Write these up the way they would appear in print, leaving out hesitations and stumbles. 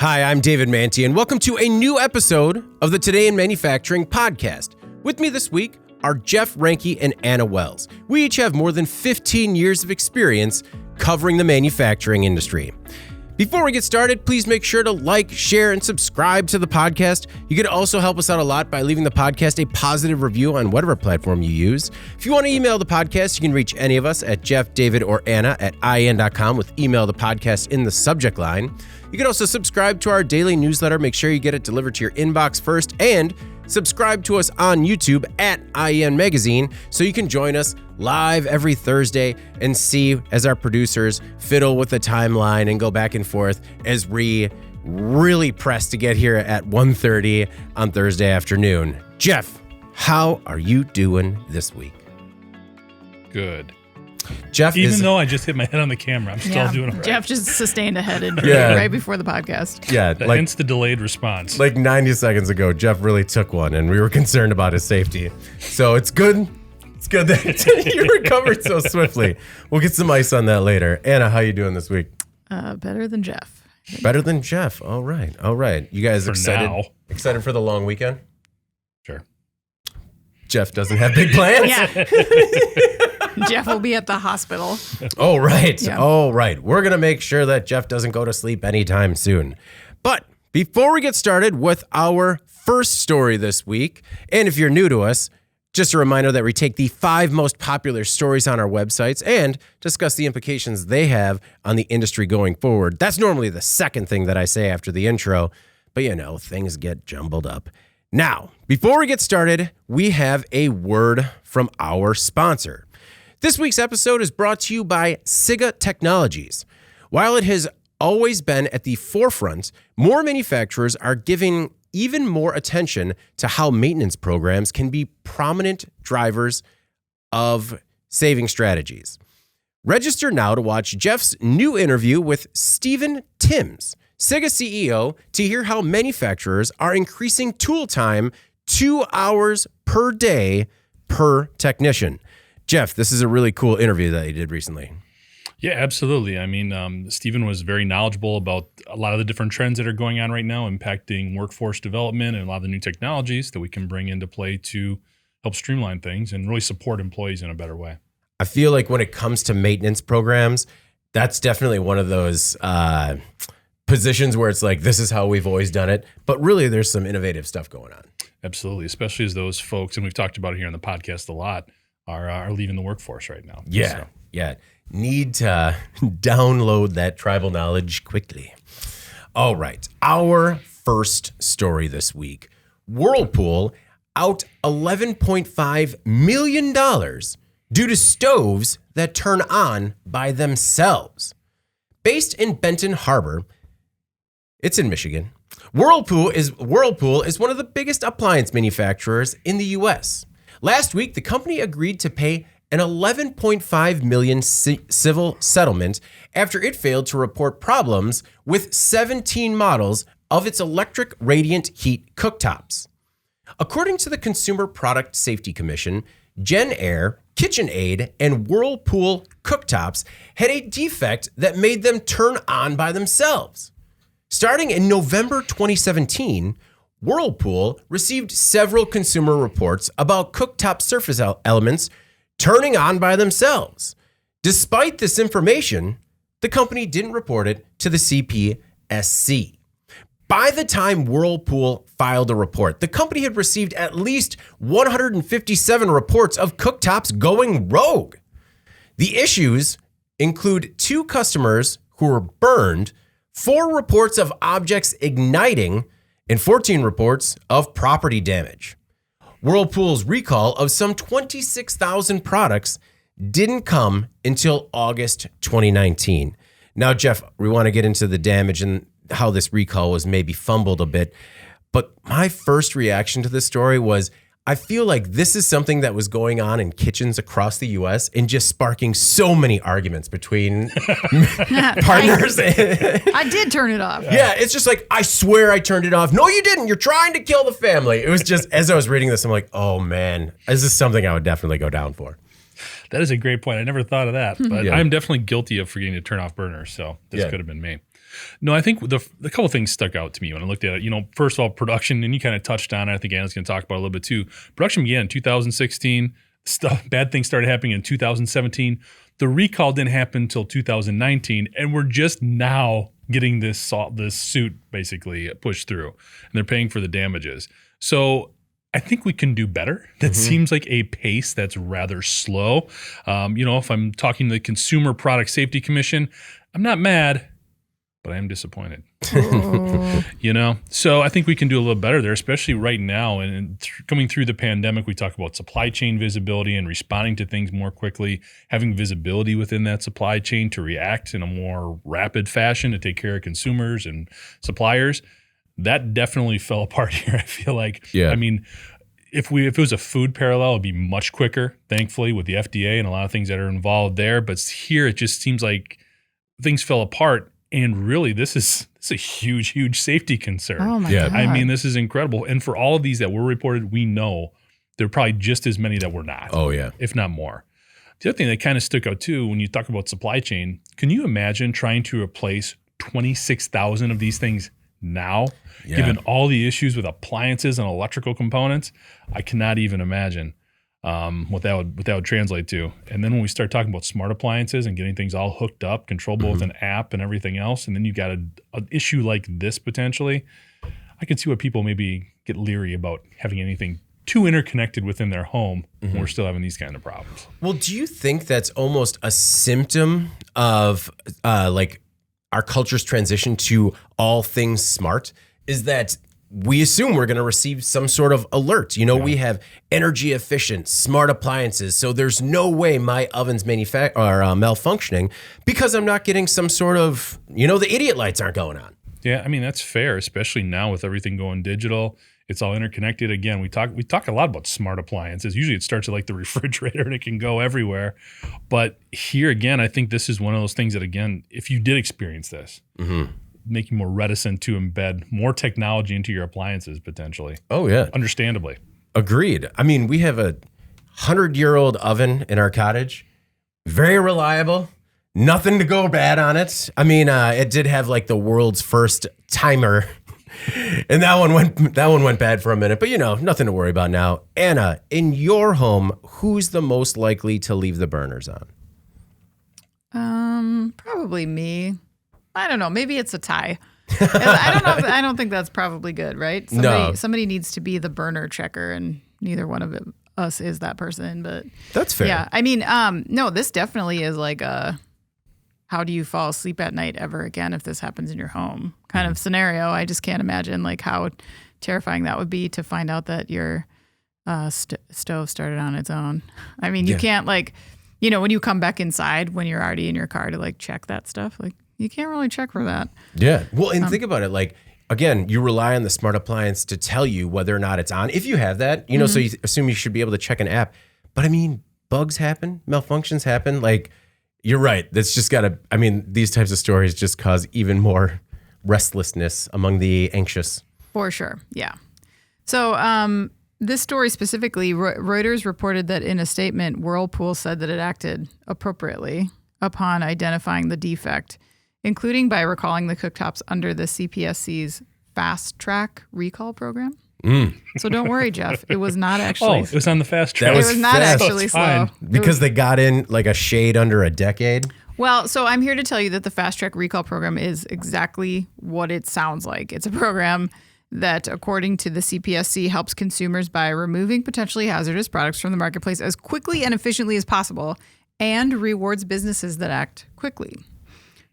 Hi, I'm David Manti, and welcome to a new episode of the Today in Manufacturing podcast. With me this week are Jeff Ranke and Anna Wells. We each have more than 15 years of experience covering the manufacturing industry. Before we get started, please make sure to like, share, and subscribe to the podcast. You can also help us out a lot by leaving the podcast a positive review on whatever platform you use. If you want to email the podcast, you can reach any of us at Jeff, David, or Anna at IAN.com with email the podcast in the subject line. You can also subscribe to our daily newsletter. Make sure you get it delivered to your inbox first, and subscribe to us on YouTube at IAN Magazine so you can join us live every Thursday and see as our producers fiddle with the timeline and go back and forth as we really press to get here at 1:30 on Thursday afternoon. Jeff, how are you doing this week? Good. Jeff, even though I just hit my head on the camera, I'm still doing it right. Jeff just sustained a head injury right before the podcast. Yeah, hence the delayed response. Like 90 seconds ago, Jeff really took one, and we were concerned about his safety. So it's good. It's good that you recovered so swiftly. We'll get some ice on that later. Anna, how you doing this week? Better than Jeff. Better than Jeff. All right. You guys excited? Now. Excited for the long weekend? Sure. Jeff doesn't have big plans? Yeah. Jeff will be at the hospital. Oh, right. Yeah. Oh, right. We're going to make sure that Jeff doesn't go to sleep anytime soon. But before we get started with our first story this week, and if you're new to us, just a reminder that we take the 5 most popular stories on our websites and discuss the implications they have on the industry going forward. That's normally the second thing that I say after the intro, but things get jumbled up. Now, before we get started, we have a word from our sponsor. This week's episode is brought to you by SIGA Technologies. While it has always been at the forefront, more manufacturers are giving even more attention to how maintenance programs can be prominent drivers of saving strategies. Register now to watch Jeff's new interview with Stephen Timms, SIGA CEO, to hear how manufacturers are increasing tool time 2 hours per day per technician. Jeff, this is a really cool interview that you did recently. Yeah, absolutely. I mean, Stephen was very knowledgeable about a lot of the different trends that are going on right now, impacting workforce development and a lot of the new technologies that we can bring into play to help streamline things and really support employees in a better way. I feel like when it comes to maintenance programs, that's definitely one of those positions where it's like, this is how we've always done it. But really, there's some innovative stuff going on. Absolutely, especially as those folks, and we've talked about it here on the podcast a lot, are leaving the workforce right now. Yeah. Need to download that tribal knowledge quickly. All right. Our first story this week. Whirlpool out $11.5 million due to stoves that turn on by themselves. Based in Benton Harbor, it's in Michigan. Whirlpool is one of the biggest appliance manufacturers in the U.S. Last week, the company agreed to pay an $11.5 million civil settlement after it failed to report problems with 17 models of its electric radiant heat cooktops. According to the Consumer Product Safety Commission, JennAir, KitchenAid, and Whirlpool cooktops had a defect that made them turn on by themselves. Starting in November 2017, Whirlpool received several consumer reports about cooktop surface elements turning on by themselves. Despite this information, the company didn't report it to the CPSC. By the time Whirlpool filed a report, the company had received at least 157 reports of cooktops going rogue. The issues include 2 customers who were burned, 4 reports of objects igniting, and 14 reports of property damage. Whirlpool's recall of some 26,000 products didn't come until August 2019. Now, Jeff, we want to get into the damage and how this recall was maybe fumbled a bit. But my first reaction to this story was, I feel like this is something that was going on in kitchens across the U.S. and just sparking so many arguments between partners. I did turn it off. Yeah, it's just like, I swear I turned it off. No, you didn't. You're trying to kill the family. It was just, as I was reading this, I'm like, oh man, this is something I would definitely go down for. That is a great point. I never thought of that, but I'm definitely guilty of forgetting to turn off burners, so this could have been me. No, I think the couple things stuck out to me when I looked at it. First of all, production, and you kind of touched on it. I think Anna's going to talk about it a little bit too. Production began in 2016. Bad things started happening in 2017. The recall didn't happen until 2019, and we're just now getting this suit basically pushed through, and they're paying for the damages. So I think we can do better. That seems like a pace that's rather slow. If I'm talking to the Consumer Product Safety Commission, I'm not mad, but I am disappointed. So I think we can do a little better there, especially right now. And coming through the pandemic, we talk about supply chain visibility and responding to things more quickly, having visibility within that supply chain to react in a more rapid fashion to take care of consumers and suppliers. That definitely fell apart here. I feel like, I mean, if it was a food parallel, it'd be much quicker, thankfully, with the FDA and a lot of things that are involved there. But here, it just seems like things fell apart. And really, this is a huge, huge safety concern. Oh my God. I mean, this is incredible. And for all of these that were reported, we know there are probably just as many that were not. Oh, yeah. If not more. The other thing that kind of stuck out too, when you talk about supply chain, can you imagine trying to replace 26,000 of these things now, given all the issues with appliances and electrical components? I cannot even imagine what that would translate to. And then when we start talking about smart appliances and getting things all hooked up, controllable with an app and everything else, and then you got an issue like this potentially, I can see why people maybe get leery about having anything too interconnected within their home when we're still having these kind of problems. Well, do you think that's almost a symptom of like our culture's transition to all things smart? Is that we assume we're going to receive some sort of alert. We have energy efficient, smart appliances. So there's no way my oven's malfunctioning because I'm not getting some sort of, the idiot lights aren't going on. Yeah, I mean, that's fair, especially now with everything going digital. It's all interconnected. Again, we talk a lot about smart appliances. Usually it starts at like the refrigerator and it can go everywhere. But here again, I think this is one of those things that, again, if you did experience this, make you more reticent to embed more technology into your appliances potentially. Oh, yeah. Understandably. Agreed. I mean, we have a 100-year-old oven in our cottage. Very reliable. Nothing to go bad on it. I mean, it did have like the world's first timer. And that one went bad for a minute, but nothing to worry about now. Anna, in your home, who's the most likely to leave the burners on? Probably me. I don't know. Maybe it's a tie. I don't know. I don't think that's probably good, right? Somebody needs to be the burner checker, and neither one of us is that person. But that's fair. Yeah. I mean, no, this definitely is like a how do you fall asleep at night ever again if this happens in your home kind of scenario. I just can't imagine like how terrifying that would be to find out that your stove started on its own. I mean, you can't like, when you come back inside when you're already in your car to like check that stuff, like you can't really check for that. Yeah. Well, and think about it. Like, again, you rely on the smart appliance to tell you whether or not it's on. If you have that, so you assume you should be able to check an app. But I mean, bugs happen, malfunctions happen. Like, you're right. That's just these types of stories just cause even more restlessness among the anxious. For sure. Yeah. So this story specifically, Reuters reported that in a statement, Whirlpool said that it acted appropriately upon identifying the defect, including by recalling the cooktops under the CPSC's fast track recall program. So don't worry, Jeff. It was not actually. Oh, it was on the fast track. It was not actually slow. Because they got in like a shade under a decade. Well, so I'm here to tell you that the fast track recall program is exactly what it sounds like. It's a program that, according to the CPSC, helps consumers by removing potentially hazardous products from the marketplace as quickly and efficiently as possible and rewards businesses that act quickly.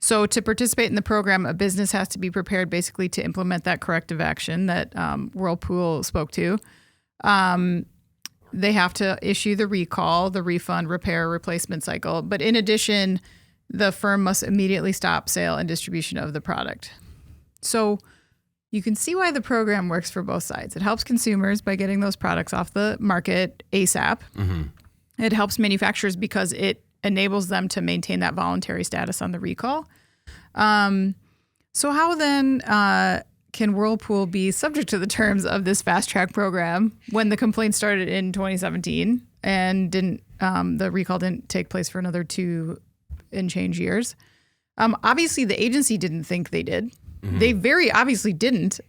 So to participate in the program, a business has to be prepared basically to implement that corrective action that Whirlpool spoke to. They have to issue the recall, the refund, repair, replacement cycle. But in addition, the firm must immediately stop sale and distribution of the product. So you can see why the program works for both sides. It helps consumers by getting those products off the market ASAP. It helps manufacturers because it enables them to maintain that voluntary status on the recall. So how then can Whirlpool be subject to the terms of this fast track program when the complaint started in 2017 and the recall didn't take place for another 2 and change years? Obviously, the agency didn't think they did. They very obviously didn't.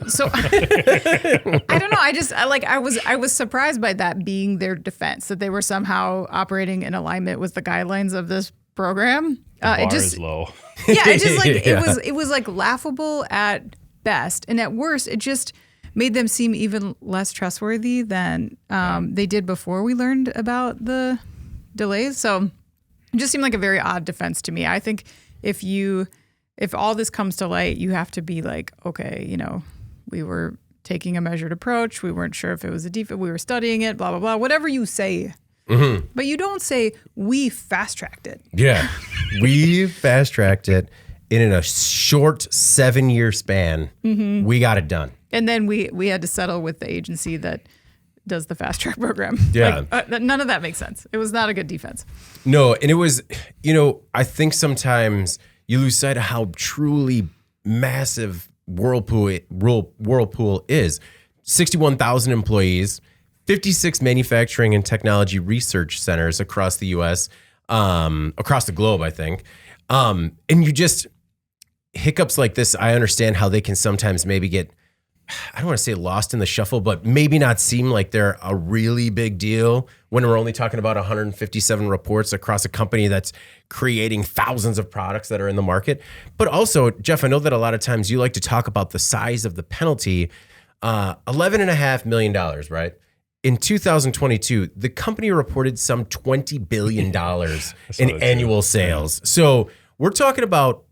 So I don't know. I was surprised by that being their defense, that they were somehow operating in alignment with the guidelines of this program. Bar is low. Yeah, it just like it was like laughable at best, and at worst, it just made them seem even less trustworthy than they did before we learned about the delays. So it just seemed like a very odd defense to me. I think if all this comes to light, you have to be like, okay, we were taking a measured approach. We weren't sure if it was a defect. We were studying it, blah, blah, blah, whatever you say. Mm-hmm. But you don't say we fast-tracked it. Yeah, we fast-tracked it in a short 7-year span. Mm-hmm. We got it done. And then we had to settle with the agency that does the fast-track program. Yeah. None of that makes sense. It was not a good defense. No, and it was, I think sometimes you lose sight of how truly massive Whirlpool is. 61,000 employees, 56 manufacturing and technology research centers across the U.S., across the globe, I think. And you just, hiccups like this, I understand how they can sometimes maybe get, I don't want to say lost in the shuffle, but maybe not seem like they're a really big deal when we're only talking about 157 reports across a company that's creating thousands of products that are in the market. But also, Jeff, I know that a lot of times you like to talk about the size of the penalty, $11.5 million, right? In 2022, the company reported some $20 billion in annual sales. So we're talking about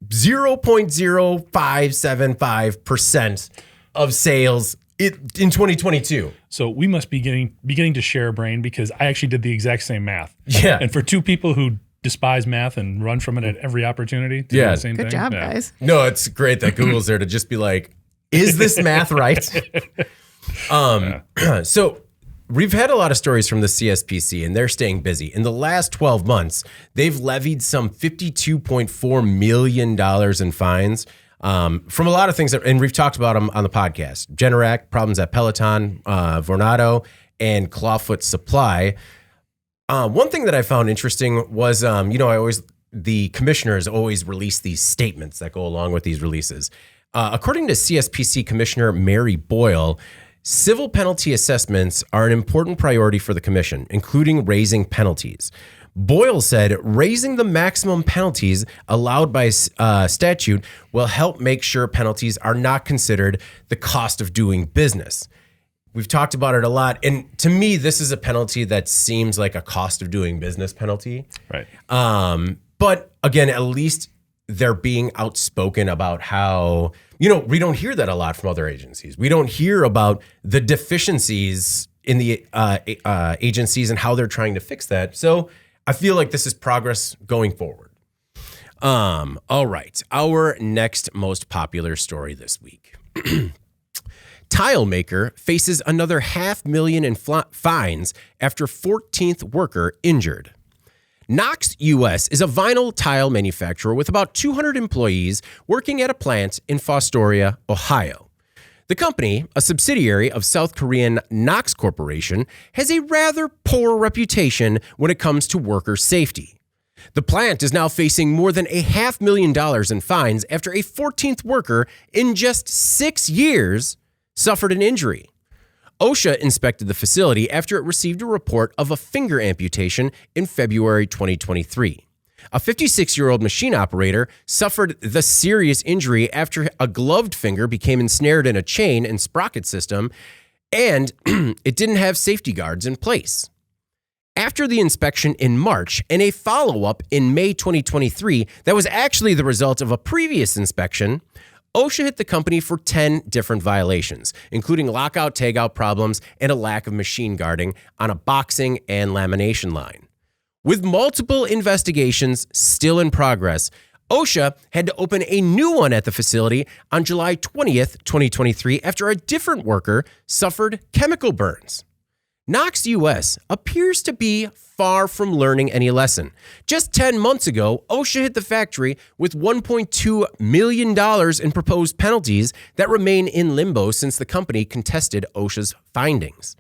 0.0575% of sales in 2022. So we must be beginning to share a brain, because I actually did the exact same math. Yeah. And for two people who despise math and run from it at every opportunity to do the same thing. Good job, guys. No, it's great that Google's there to just be like, is this math right? So we've had a lot of stories from the CSPC, and they're staying busy. In the last 12 months, they've levied some $52.4 million in fines from a lot of things, and we've talked about them on the podcast. Generac, problems at Peloton, Vornado, and Clawfoot Supply. One thing that I found interesting was, the commissioners always release these statements that go along with these releases. According to CSPC Commissioner Mary Boyle, civil penalty assessments are an important priority for the commission, including raising penalties. Boyle said raising the maximum penalties allowed by statute will help make sure penalties are not considered the cost of doing business. We've talked about it a lot. And to me, this is a penalty that seems like a cost of doing business penalty. Right. But again, at least they're being outspoken about how, we don't hear that a lot from other agencies. We don't hear about the deficiencies in the agencies and how they're trying to fix that. So I feel like this is progress going forward. All right. Our next most popular story this week. Tile maker faces another $500,000 in fines after 14th worker injured. Knox US is a vinyl tile manufacturer with about 200 employees working at a plant in Fostoria, Ohio. The company, a subsidiary of South Korean Knox Corporation, has a rather poor reputation when it comes to worker safety. The plant is now facing more than $500,000 in fines after a 14th worker in just 6 years suffered an injury. OSHA inspected the facility after it received a report of a finger amputation in February 2023. A 56-year-old machine operator suffered the serious injury after a gloved finger became ensnared in a chain and sprocket system, and it didn't have safety guards in place. After the inspection in March and a follow-up in May 2023 that was actually the result of a previous inspection, OSHA hit the company for 10 different violations, including lockout tagout problems and a lack of machine guarding on a boxing and lamination line. With multiple investigations still in progress, OSHA had to open a new one at the facility on July 20th, 2023, after a different worker suffered chemical burns. Knox US appears to be far from learning any lesson. Just 10 months ago, OSHA hit the factory with $1.2 million in proposed penalties that remain in limbo since the company contested OSHA's findings.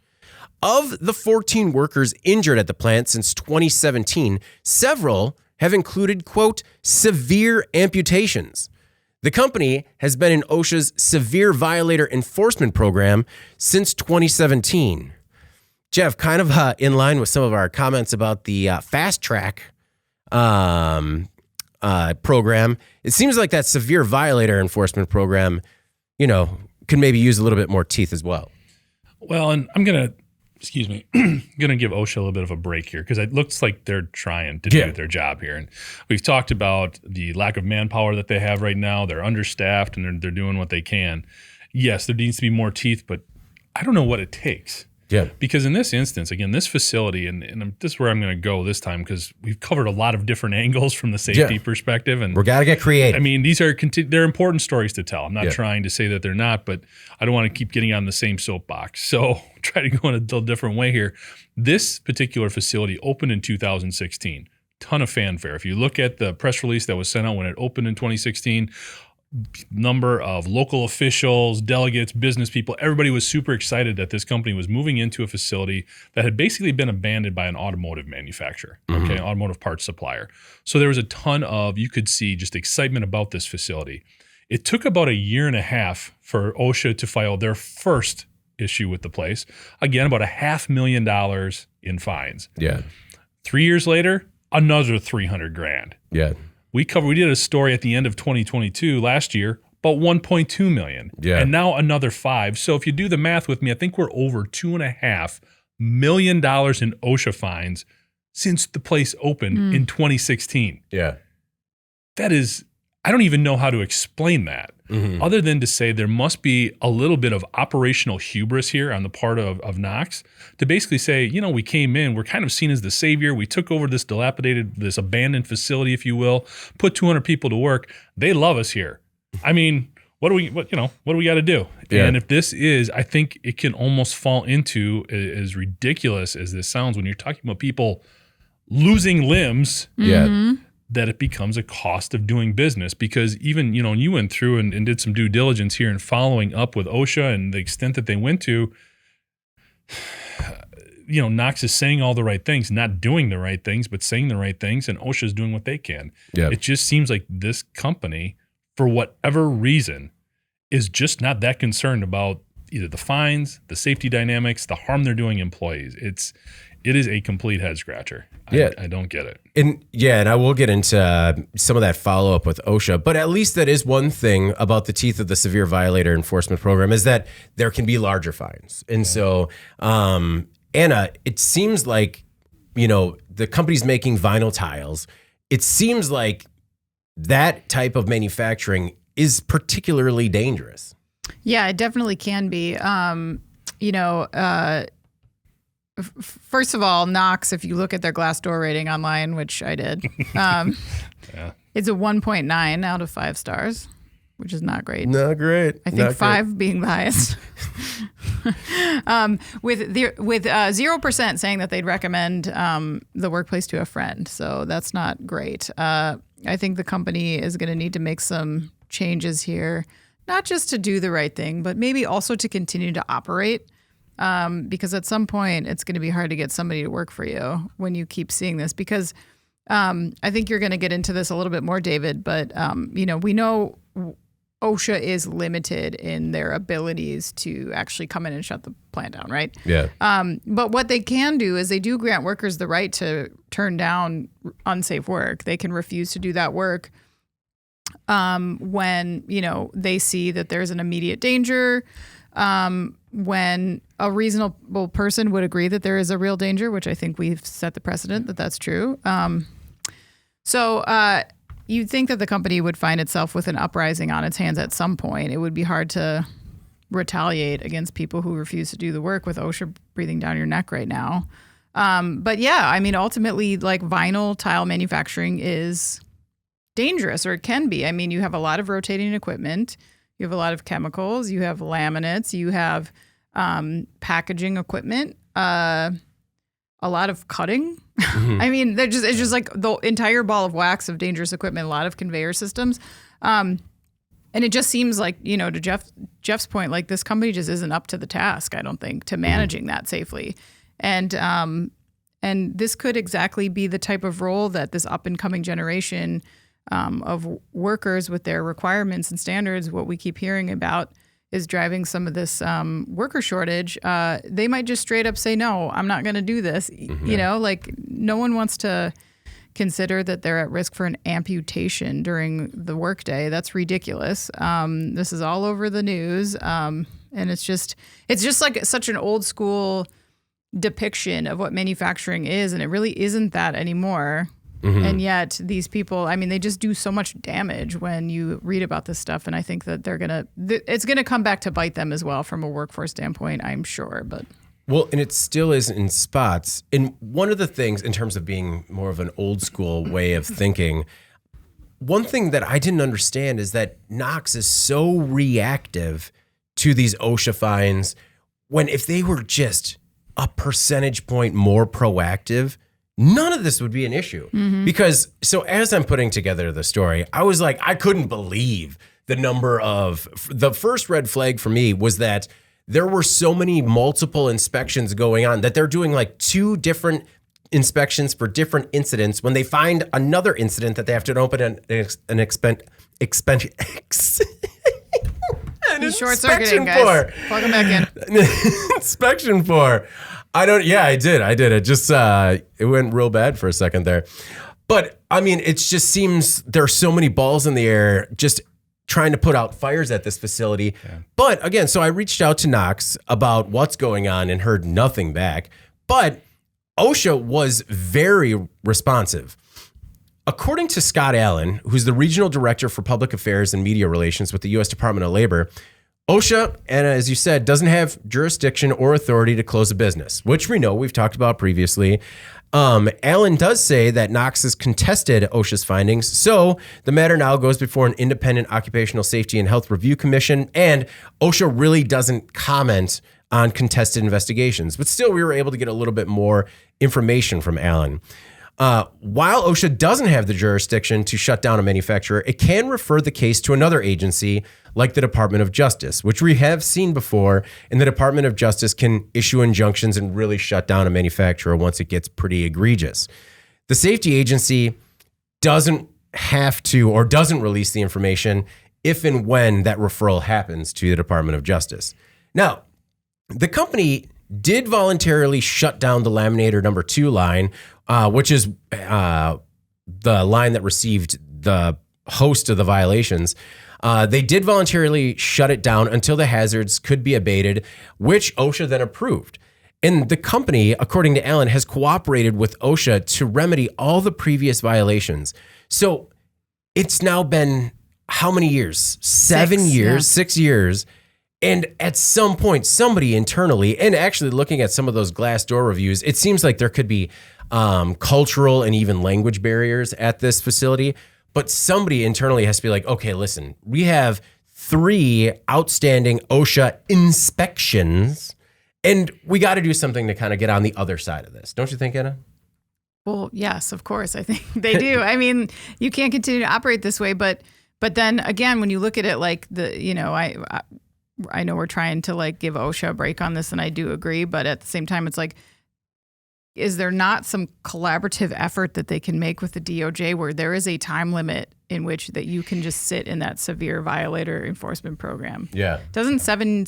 Of the 14 workers injured at the plant since 2017, several have included, quote, severe amputations. The company has been in OSHA's Severe Violator Enforcement Program since 2017. Jeff, kind of in line with some of our comments about the Fast Track program, it seems like that Severe Violator Enforcement Program, could maybe use a little bit more teeth as well. Well, and I'm going to give OSHA a little bit of a break here because it looks like they're trying to do their job here. And we've talked about the lack of manpower that they have right now. They're understaffed and they're doing what they can. Yes, there needs to be more teeth, but I don't know what it takes. Yeah. Because in this instance, again, this facility, and this is where I'm going to go this time because we've covered a lot of different angles from the safety perspective. And we got to get creative. I mean, they're important stories to tell. I'm not trying to say that they're not, but I don't want to keep getting on the same soapbox. So try to go in a little different way here. This particular facility opened in 2016. Ton of fanfare. If you look at the press release that was sent out when it opened in 2016, number of local officials, delegates, business people, everybody was super excited that this company was moving into a facility that had basically been abandoned by an automotive manufacturer, an automotive parts supplier. So there was a ton of, you could see just excitement about this facility. It took about a year and a half for OSHA to file their first issue with the place. Again, about $500,000 in fines. Yeah. 3 years later, another $300,000. Yeah. We did a story at the end of 2022 last year, about $1.2 million. Yeah. And now another $5 million. So if you do the math with me, I think we're over $2.5 million in OSHA fines since the place opened in 2016. Yeah. That is, I don't even know how to explain that, other than to say there must be a little bit of operational hubris here on the part of Knox to basically say, we came in, we're kind of seen as the savior. We took over this this abandoned facility, if you will, put 200 people to work. They love us here. I mean, what do we got to do? Yeah. And if this is, I think it can almost fall into, as ridiculous as this sounds, when you're talking about people losing limbs. Yeah. That it becomes a cost of doing business because even, you went through and did some due diligence here and following up with OSHA and the extent that they went to, Knox is saying all the right things, not doing the right things, but saying the right things, and OSHA is doing what they can. Yeah. It just seems like this company, for whatever reason, is just not that concerned about either the fines, the safety dynamics, the harm they're doing employees. It is a complete head scratcher. Yeah. I don't get it. And I will get into some of that follow-up with OSHA, but at least that is one thing about the teeth of the Severe Violator Enforcement Program is that there can be larger fines. And so, Anna, it seems like, the company's making vinyl tiles. It seems like that type of manufacturing is particularly dangerous. Yeah, it definitely can be. First of all, Knox, if you look at their Glassdoor rating online, which I did, it's a 1.9 out of 5 stars, which is not great. Not great. I think 5 being the highest. With 0% saying that they'd recommend the workplace to a friend. So that's not great. I think the company is going to need to make some changes here, not just to do the right thing, but maybe also to continue to operate. Because at some point it's going to be hard to get somebody to work for you when you keep seeing this, because I think you're going to get into this a little bit more, David, but we know OSHA is limited in their abilities to actually come in and shut the plant down, right? Yeah. But what they can do is they do grant workers the right to turn down unsafe work. They can refuse to do that work when, they see that there's an immediate danger, when a reasonable person would agree that there is a real danger, which I think we've set the precedent that that's true. So you'd think that the company would find itself with an uprising on its hands at some point. It would be hard to retaliate against people who refuse to do the work with OSHA breathing down your neck right now. But yeah, I mean, ultimately, like, vinyl tile manufacturing is dangerous, or it can be. I mean, you have a lot of rotating equipment. You have a lot of chemicals, you have laminates, you have packaging equipment, a lot of cutting. Mm-hmm. I mean, it's just like the entire ball of wax of dangerous equipment, a lot of conveyor systems. And it just seems like, to Jeff's point, like, this company just isn't up to the task, I don't think, to managing that safely. And And this could exactly be the type of role that this up and coming generation of workers with their requirements and standards, what we keep hearing about, is driving some of this worker shortage. They might just straight up say, no, I'm not going to do this. You know, like no one wants to consider that they're at risk for an amputation during the workday. That's ridiculous. This is all over the news. And it's just like such an old school depiction of what manufacturing is. And it really isn't that anymore. And yet these people, I mean, they just do so much damage when you read about this stuff. And I think that it's going to come back to bite them as well from a workforce standpoint, I'm sure. But well, and it still is in spots. And one of the things in terms of being more of an old school way of thinking, one thing that I didn't understand is that Knox is so reactive to these OSHA fines when if they were just a percentage point more proactive, none of this would be an issue. Because so as I'm putting together the story, I was like, I couldn't believe the number of, the first red flag for me was that there were so many multiple inspections going on that they're doing like 2 different inspections for different incidents when they find another incident that they have to open an short-circuiting, guys. Plug them back in. Inspection for. I did. It just, it went real bad for a second there. But I mean, it just seems there are so many balls in the air just trying to put out fires at this facility. Yeah. But again, so I reached out to Knox about what's going on and heard nothing back. But OSHA was very responsive. According to Scott Allen, who's the Regional Director for Public Affairs and Media Relations with the U.S. Department of Labor, OSHA, and as you said, doesn't have jurisdiction or authority to close a business, which we know we've talked about previously. Allen does say that Knox has contested OSHA's findings, so the matter now goes before an independent Occupational Safety and Health Review Commission, and OSHA really doesn't comment on contested investigations. But still, we were able to get a little bit more information from Allen. While OSHA doesn't have the jurisdiction to shut down a manufacturer, it can refer the case to another agency like the Department of Justice, which we have seen before, and the Department of Justice can issue injunctions and really shut down a manufacturer once it gets pretty egregious. The safety agency doesn't have to or doesn't release the information if and when that referral happens to the Department of Justice. Now, the company did voluntarily shut down the laminator number 2 line, which is the line that received the host of the violations. They did voluntarily shut it down until the hazards could be abated, which OSHA then approved. And the company, according to Allen, has cooperated with OSHA to remedy all the previous violations. So it's now been how many years? 7 years, 6 years. And at some point, somebody internally, and actually looking at some of those Glassdoor reviews, it seems like there could be cultural and even language barriers at this facility. But somebody internally has to be like, okay, listen, we have 3 outstanding OSHA inspections, and we got to do something to kind of get on the other side of this. Don't you think, Anna? Well, yes, of course. I think they do. I mean, you can't continue to operate this way. But then again, when you look at it like I know we're trying to like give OSHA a break on this, and I do agree. But at the same time, it's like, is there not some collaborative effort that they can make with the DOJ where there is a time limit in which that you can just sit in that severe violator enforcement program? Yeah. Doesn't 7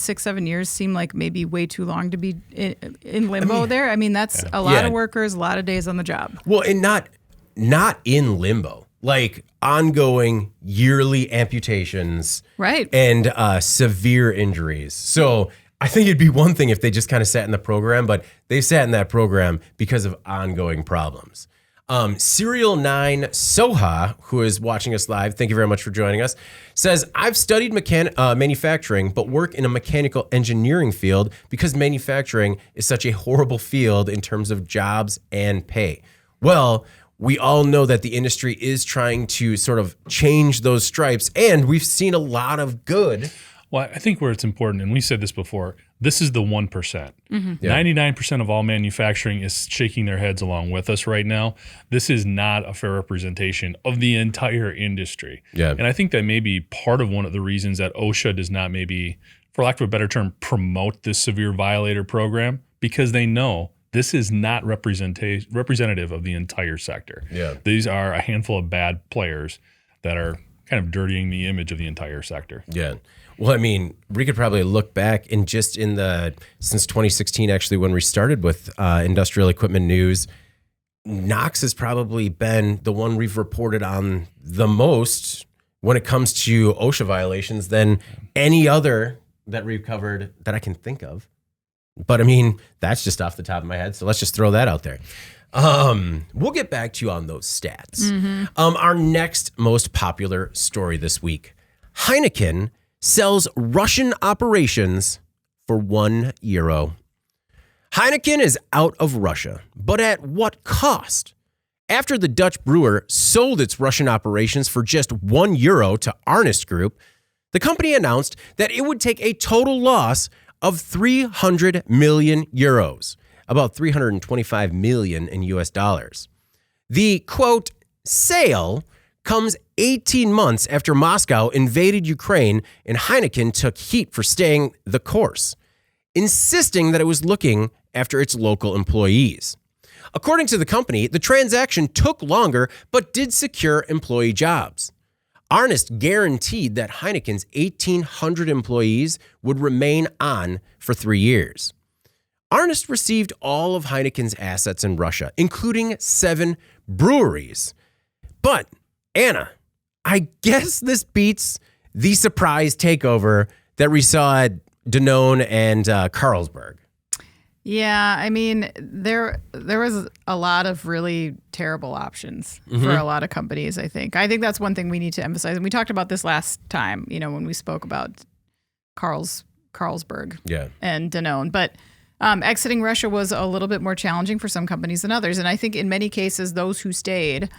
years seem like maybe way too long to be in limbo there? I mean, that's a lot of workers, a lot of days on the job. Well, and not in limbo, like ongoing yearly amputations, right? And severe injuries. So I think it'd be one thing if they just kind of sat in the program, but they sat in that program because of ongoing problems. Serial 9 Soha, who is watching us live, thank you very much for joining us, says, I've studied manufacturing, but work in a mechanical engineering field because manufacturing is such a horrible field in terms of jobs and pay. Well, we all know that the industry is trying to sort of change those stripes, and we've seen a lot of good. Well, I think where it's important, and we said this before, this is the 1%. Mm-hmm. Yeah. 99% of all manufacturing is shaking their heads along with us right now. This is not a fair representation of the entire industry. Yeah. And I think that may be part of one of the reasons that OSHA does not maybe, for lack of a better term, promote this severe violator program, because they know this is not representative of the entire sector. Yeah. These are a handful of bad players that are kind of dirtying the image of the entire sector. Yeah. Well, I mean, we could probably look back since 2016, actually, when we started with industrial equipment news, Knox has probably been the one we've reported on the most when it comes to OSHA violations than any other that we've covered that I can think of. But I mean, that's just off the top of my head. So let's just throw that out there. We'll get back to you on those stats. Our next most popular story this week, Heineken sells Russian operations for €1. Heineken is out of Russia, but at what cost? After the Dutch brewer sold its Russian operations for just €1 to Arnest Group, the company announced that it would take a total loss of 300 million euros, about 325 million in US dollars. The, quote, sale comes 18 months after Moscow invaded Ukraine and Heineken took heat for staying the course, insisting that it was looking after its local employees. According to the company, the transaction took longer but did secure employee jobs. Arnest guaranteed that Heineken's 1,800 employees would remain on for 3 years. Arnest received all of Heineken's assets in Russia, including 7 breweries. But, Anna, I guess this beats the surprise takeover that we saw at Danone and Carlsberg. Yeah, I mean, there was a lot of really terrible options for a lot of companies, I think. I think that's one thing we need to emphasize. And we talked about this last time, when we spoke about Carlsberg and Danone. But exiting Russia was a little bit more challenging for some companies than others. And I think in many cases, those who stayed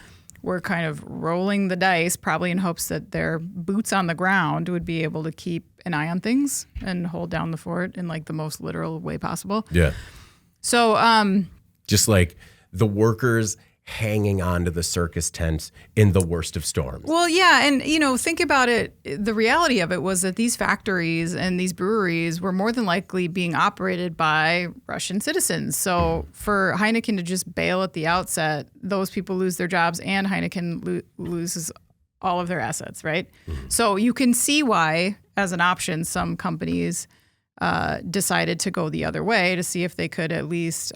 were kind of rolling the dice, probably in hopes that their boots on the ground would be able to keep an eye on things and hold down the fort in like the most literal way possible. Yeah. So, just like the workers hanging on to the circus tent in the worst of storms. Well, yeah. And, think about it. The reality of it was that these factories and these breweries were more than likely being operated by Russian citizens. So for Heineken to just bail at the outset, those people lose their jobs and Heineken loses all of their assets, right? So you can see why, as an option, some companies decided to go the other way to see if they could at least,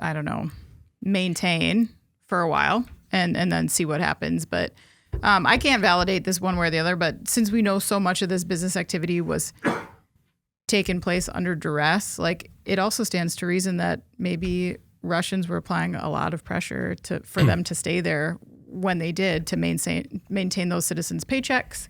maintain for a while and then see what happens. But I can't validate this one way or the other. But since we know so much of this business activity was taking place under duress, like it also stands to reason that maybe Russians were applying a lot of pressure for them to stay there when they did, to maintain those citizens' paychecks,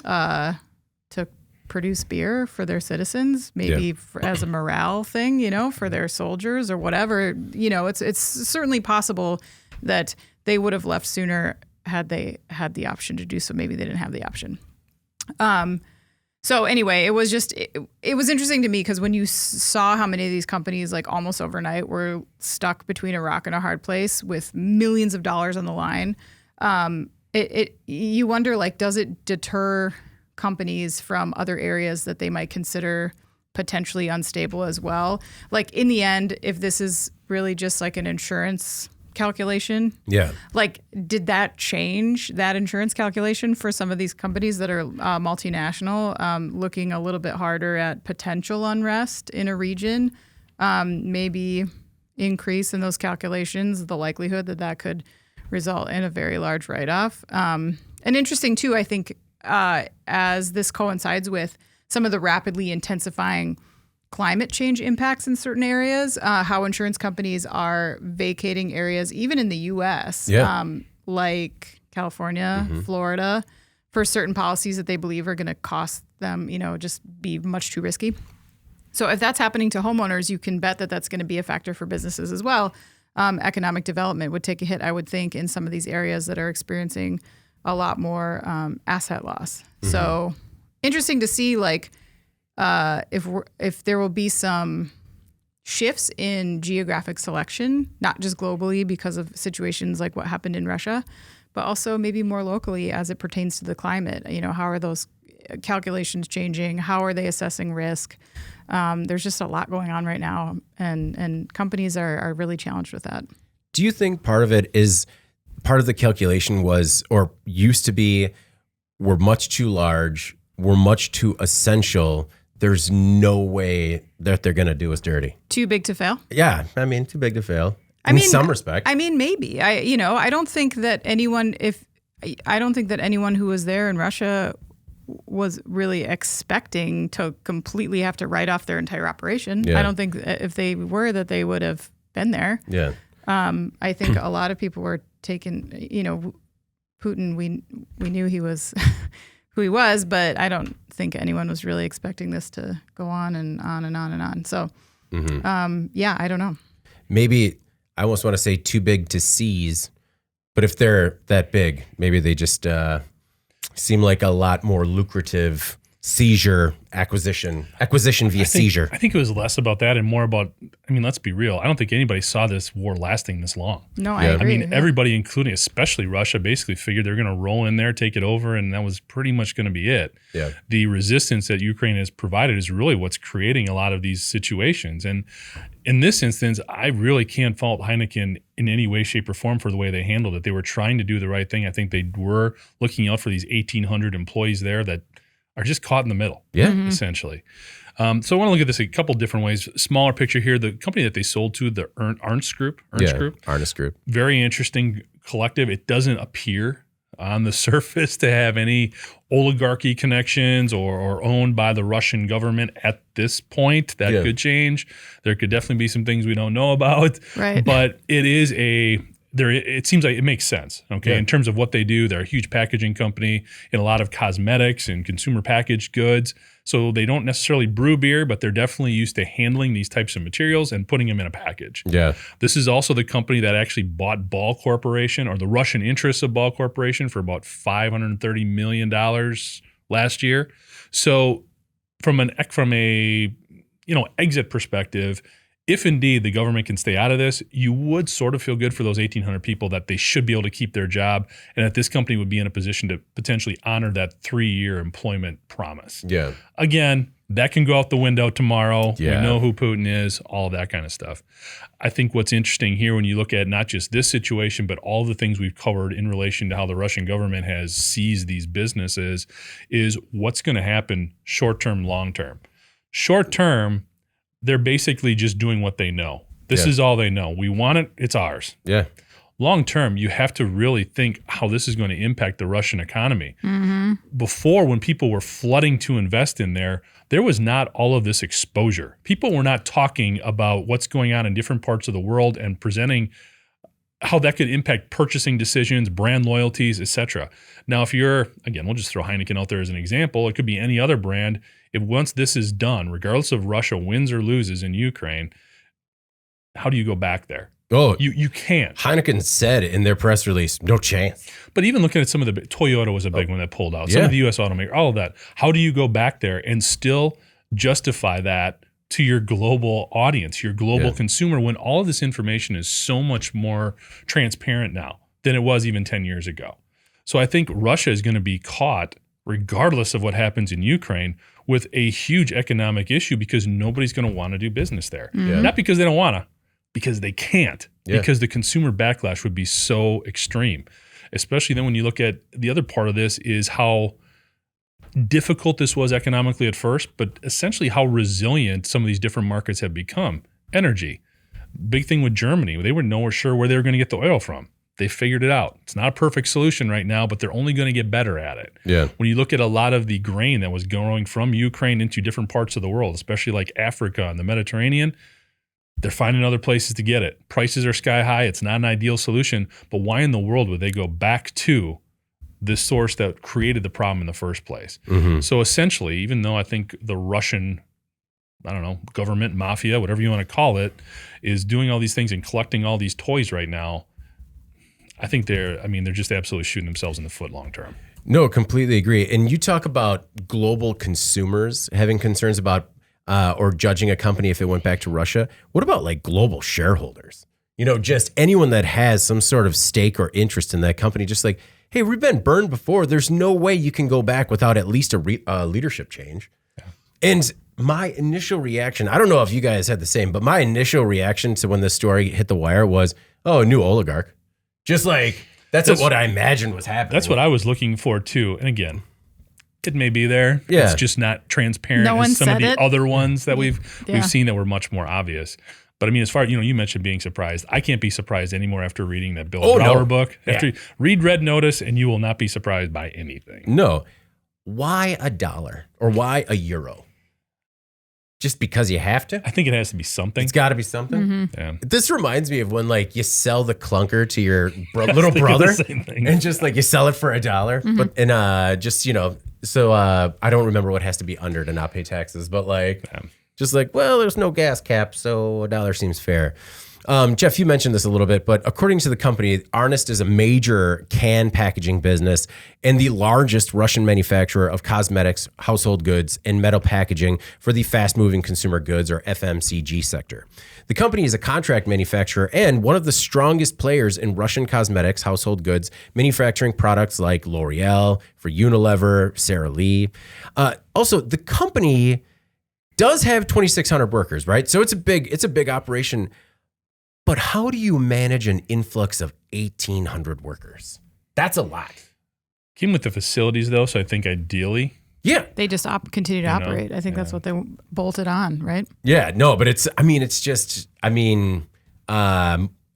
to produce beer for their citizens, maybe as a morale thing, for their soldiers or whatever. It's certainly possible that they would have left sooner had they had the option to do so. Maybe they didn't have the option. So anyway, it was just, it was interesting to me because when you saw how many of these companies, like almost overnight, were stuck between a rock and a hard place with millions of dollars on the line, you wonder, like, does it deter companies from other areas that they might consider potentially unstable as well? Like in the end, if this is really just like an insurance calculation, like did that change that insurance calculation for some of these companies that are multinational, looking a little bit harder at potential unrest in a region, maybe increase in those calculations the likelihood that could result in a very large write-off. And interesting too, I think, as this coincides with some of the rapidly intensifying climate change impacts in certain areas, how insurance companies are vacating areas, even in the U.S., like California, Florida, for certain policies that they believe are going to cost them, just be much too risky. So if that's happening to homeowners, you can bet that that's going to be a factor for businesses as well. Economic development would take a hit, I would think, in some of these areas that are experiencing a lot more asset loss. So interesting to see, like, if there will be some shifts in geographic selection, not just globally because of situations like what happened in Russia, but also maybe more locally as it pertains to the climate. How are those calculations changing? How are they assessing risk? There's just a lot going on right now, and companies are really challenged with that. Do you think part of the calculation was, or used to be, we're much too large, we're much too essential, there's no way that they're going to do us dirty? Too big to fail? Yeah, I mean, too big to fail. In some respect. I mean, maybe. I don't think that anyone who was there in Russia was really expecting to completely have to write off their entire operation. Yeah. I don't think if they were that they would have been there. Yeah. I think a lot of people were taken, Putin, we knew he was who he was, but I don't think anyone was really expecting this to go on and on and on and on. So, I don't know. Maybe I almost want to say too big to seize, but if they're that big, maybe they just seem like a lot more lucrative acquisition via seizure. I think it was less about that and more about, let's be real. I don't think anybody saw this war lasting this long. No, I agree. Everybody, including especially Russia, basically figured they were going to roll in there, take it over, and that was pretty much going to be it. Yeah. The resistance that Ukraine has provided is really what's creating a lot of these situations. And in this instance, I really can't fault Heineken in any way, shape, or form for the way they handled it. They were trying to do the right thing. I think they were looking out for these 1,800 employees there that are just caught in the middle, essentially. So I want to look at this a couple different ways. Smaller picture here, the company that they sold to, the Ernst Group. Ernst Group. Very interesting collective. It doesn't appear on the surface to have any oligarchy connections or owned by the Russian government at this point. That could change. There could definitely be some things we don't know about. Right. But it is it seems like it makes sense, okay? Yeah. In terms of what they do, they're a huge packaging company in a lot of cosmetics and consumer packaged goods. So they don't necessarily brew beer, but they're definitely used to handling these types of materials and putting them in a package. Yeah. This is also the company that actually bought Ball Corporation, or the Russian interests of Ball Corporation, for about $530 million last year. So from a exit perspective, if indeed the government can stay out of this, you would sort of feel good for those 1,800 people that they should be able to keep their job, and that this company would be in a position to potentially honor that 3-year employment promise. Yeah. Again, that can go out the window tomorrow. Yeah. We know who Putin is, all of that kind of stuff. I think what's interesting here when you look at not just this situation, but all the things we've covered in relation to how the Russian government has seized these businesses is what's going to happen short-term, long-term. Short-term, they're basically just doing what they know. This is all they know. We want it, it's ours. Yeah. Long term, you have to really think how this is going to impact the Russian economy. Mm-hmm. Before, when people were flooding to invest in there was not all of this exposure. People were not talking about what's going on in different parts of the world and presenting how that could impact purchasing decisions, brand loyalties, et cetera. Now, if you're, again, we'll just throw Heineken out there as an example. It could be any other brand. If once this is done, regardless of Russia wins or loses in Ukraine, how do you go back there? Oh, You can't. Heineken said in their press release, no chance. But even looking at some of the, Toyota was a big one that pulled out. Some of the U.S. automakers, all of that. How do you go back there and still justify that to your global audience, your global consumer, when all of this information is so much more transparent now than it was even 10 years ago? So I think Russia is going to be caught, regardless of what happens in Ukraine, with a huge economic issue because nobody's going to want to do business there. Mm-hmm. Not because they don't want to, because they can't, Yeah. because the consumer backlash would be so extreme. Especially then when you look at the other part of this is how difficult this was economically at first, but essentially how resilient some of these different markets have become. Energy, big thing with Germany. They were nowhere sure where they were going to get the oil from. They figured it out. It's not a perfect solution right now, but they're only going to get better at it. Yeah. When you look at a lot of the grain that was going from Ukraine into different parts of the world, especially like Africa and the Mediterranean, they're finding other places to get it. Prices are sky high. It's not an ideal solution, but why in the world would they go back to this source that created the problem in the first place? Mm-hmm. So essentially, even though I think the Russian, government, mafia, whatever you want to call it, is doing all these things and collecting all these toys right now, I think they're just absolutely shooting themselves in the foot long term. No, completely agree. And you talk about global consumers having concerns about or judging a company if it went back to Russia. What about like global shareholders? Just anyone that has some sort of stake or interest in that company, just like, hey, we've been burned before. There's no way you can go back without at least a leadership change. Yeah. And my initial reaction, I don't know if you guys had the same, but my initial reaction to when this story hit the wire was, oh, a new oligarch. Just like, that's what I imagined was happening. That's what I was looking for too. And again, it may be there. Yeah. It's just not transparent No one as some of said the it. other ones that we've Yeah. seen that were much more obvious. But I mean, as far as, you mentioned being surprised. I can't be surprised anymore after reading that Bill Brower book. After read Red Notice and you will not be surprised by anything. No. Why $1 or why €1? Just because you have to? I think it has to be something. It's got to be something. Mm-hmm. Yeah. This reminds me of when like you sell the clunker to your little brother Same thing. and just like you sell it for $1. Mm-hmm. But and just, so I don't remember what has to be under to not pay taxes, but like just like, well, there's no gas cap, so $1 seems fair. Jeff, you mentioned this a little bit, but according to the company, Arnest is a major can packaging business and the largest Russian manufacturer of cosmetics, household goods, and metal packaging for the fast-moving consumer goods or FMCG sector. The company is a contract manufacturer and one of the strongest players in Russian cosmetics, household goods, manufacturing products like L'Oreal, for Unilever, Sara Lee. Also, the company does have 2,600 workers, right? So it's a big operation. But how do you manage an influx of 1,800 workers? That's a lot. Came with the facilities though, so I think ideally. Yeah. They just continue to operate. I think that's what they bolted on, right? Yeah. No, but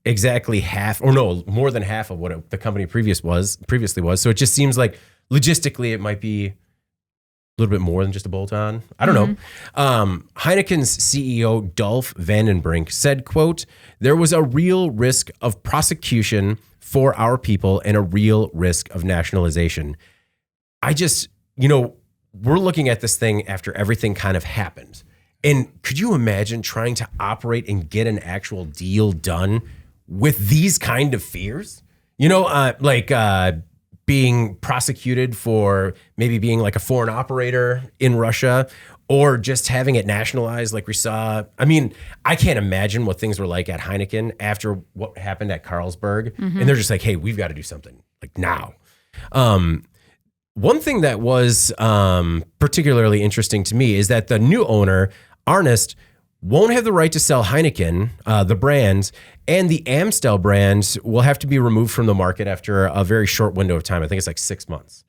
exactly half, or no, more than half of what the company previously was. So it just seems like logistically it might be a little bit more than just a bolt-on. I don't know. Heineken's CEO, Dolph Vandenbrink, said, quote, there was a real risk of prosecution for our people and a real risk of nationalization. I just, we're looking at this thing after everything kind of happened. And could you imagine trying to operate and get an actual deal done with these kind of fears? Being prosecuted for maybe being like a foreign operator in Russia or just having it nationalized like we saw. I mean, I can't imagine what things were like at Heineken after what happened at Carlsberg. Mm-hmm. And they're just like, hey, we've got to do something like now. One thing that was particularly interesting to me is that the new owner, Arnest, won't have the right to sell Heineken, the brand, and the Amstel brand will have to be removed from the market after a very short window of time. I think it's like 6 months.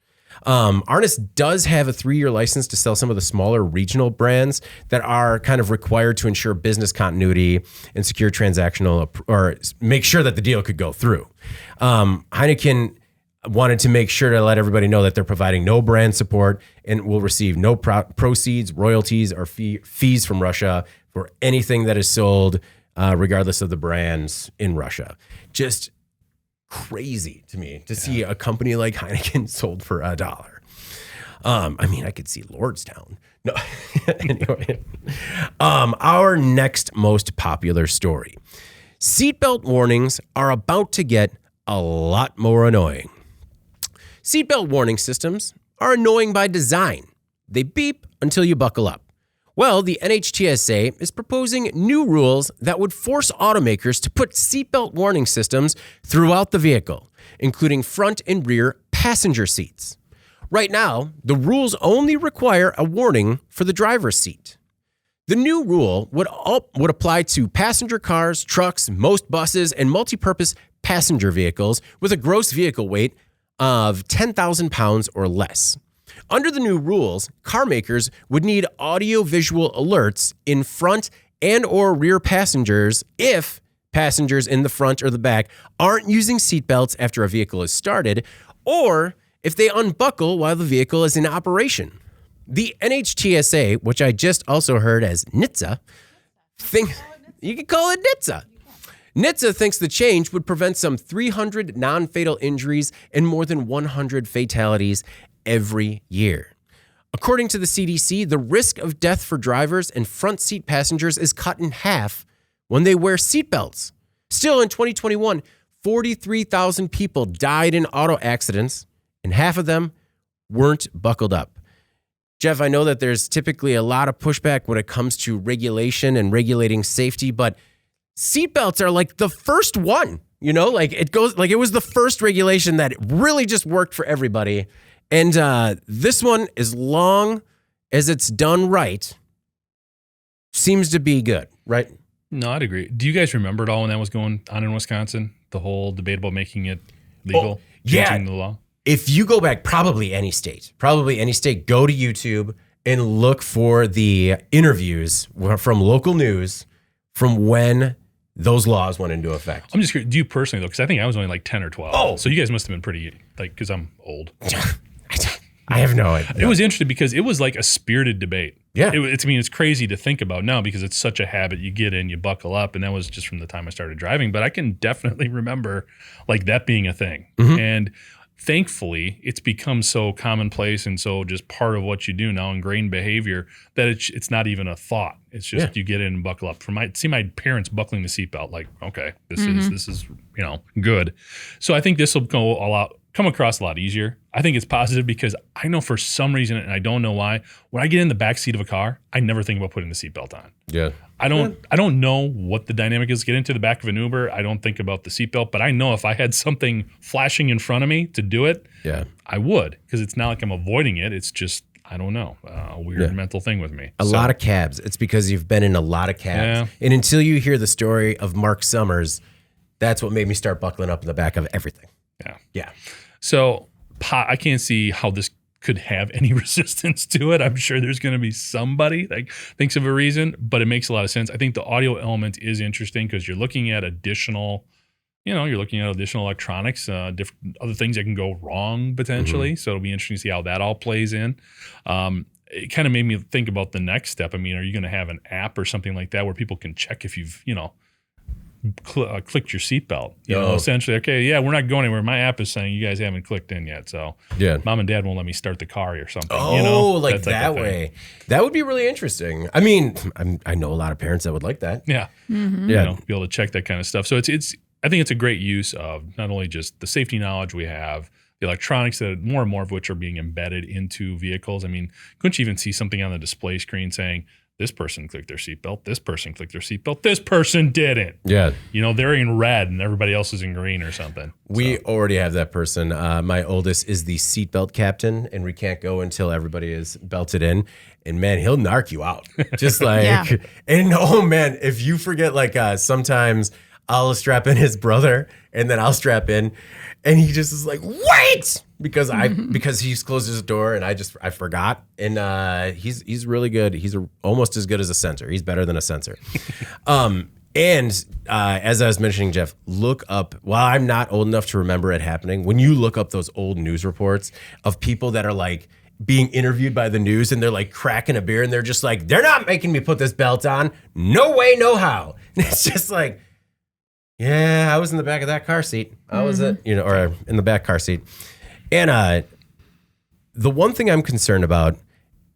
Arnest does have a 3-year license to sell some of the smaller regional brands that are kind of required to ensure business continuity and secure transactional or make sure that the deal could go through. Heineken wanted to make sure to let everybody know that they're providing no brand support and will receive no proceeds, royalties, or fees from Russia for anything that is sold, regardless of the brands in Russia. Just crazy to me to see a company like Heineken sold for $1. I could see Lordstown. No, anyway. Our next most popular story. Seatbelt warnings are about to get a lot more annoying. Seatbelt warning systems are annoying by design. They beep until you buckle up. Well, the NHTSA is proposing new rules that would force automakers to put seatbelt warning systems throughout the vehicle, including front and rear passenger seats. Right now, the rules only require a warning for the driver's seat. The new rule would apply to passenger cars, trucks, most buses, and multi-purpose passenger vehicles with a gross vehicle weight of 10,000 pounds or less. Under the new rules, car makers would need audio-visual alerts in front and or rear passengers if passengers in the front or the back aren't using seatbelts after a vehicle is started, or if they unbuckle while the vehicle is in operation. The NHTSA, which I just also heard as NHTSA, you can call it NHTSA. NHTSA thinks the change would prevent some 300 non-fatal injuries and more than 100 fatalities every year. According to the CDC, the risk of death for drivers and front seat passengers is cut in half when they wear seatbelts. Still, in 2021, 43,000 people died in auto accidents, and half of them weren't buckled up. Jeff, I know that there's typically a lot of pushback when it comes to regulation and regulating safety, but seatbelts are like the first one You know, like it goes, like it was the first regulation that really just worked for everybody. And this one, as long as it's done right, seems to be good, right? No, I'd agree. Do you guys remember it all when that was going on in Wisconsin? The whole debate about making it legal, changing the law? If you go back, probably any state, go to YouTube and look for the interviews from local news from when those laws went into effect. I'm just curious, do you personally, though, because I think I was only like 10 or 12. Oh. So you guys must have been pretty, like, because I'm old. I have no idea. It was interesting because it was like a spirited debate. Yeah. It's crazy to think about now because it's such a habit. You get in, you buckle up, and that was just from the time I started driving. But I can definitely remember like that being a thing. Mm-hmm. And thankfully, it's become so commonplace and so just part of what you do now, ingrained behavior, that it's not even a thought. It's just you get in and buckle up. See my parents buckling the seatbelt, like, okay, this is good. So I think this will come across a lot easier. I think it's positive because I know for some reason, and I don't know why, when I get in the back seat of a car, I never think about putting the seatbelt on. Yeah. I don't know what the dynamic is. Get into the back of an Uber, I don't think about the seatbelt, but I know if I had something flashing in front of me to do it, I would, because it's not like I'm avoiding it. It's just, I don't know, a weird mental thing with me. A lot of cabs. It's because you've been in a lot of cabs. Yeah. And until you hear the story of Mark Summers, that's what made me start buckling up in the back of everything. Yeah. Yeah. So I can't see how this could have any resistance to it. I'm sure there's going to be somebody that thinks of a reason, but it makes a lot of sense. I think the audio element is interesting because you're looking at additional electronics, different other things that can go wrong potentially. Mm-hmm. So it'll be interesting to see how that all plays in. It kind of made me think about the next step. I mean, are you going to have an app or something like that where people can check if you've, clicked your seatbelt, essentially, okay, yeah, we're not going anywhere. My app is saying you guys haven't clicked in yet. So mom and dad won't let me start the car or something. Like that way. That would be really interesting. I mean, I know a lot of parents that would like that. Yeah. Mm-hmm. Yeah. Be able to check that kind of stuff. So I think it's a great use of not only just the safety knowledge we have, the electronics that more and more of which are being embedded into vehicles. I mean, couldn't you even see something on the display screen saying, this person clicked their seatbelt, this person clicked their seatbelt, this person didn't. Yeah. They're in red and everybody else is in green or something. We already have that person. My oldest is the seatbelt captain, and we can't go until everybody is belted in. And man, he'll narc you out. Just like, and oh man, if you forget, like sometimes I'll strap in his brother and then I'll strap in and he just is like, wait, because he's closed his door and I forgot. And he's really good. He's almost as good as a sensor. He's better than a sensor. And as I was mentioning, Jeff, look up, while I'm not old enough to remember it happening, when you look up those old news reports of people that are like being interviewed by the news and they're like cracking a beer and they're just like, they're not making me put this belt on. No way, no how. And it's just like, yeah, I was in the back of that car seat. I was or in the back car seat. And the one thing I'm concerned about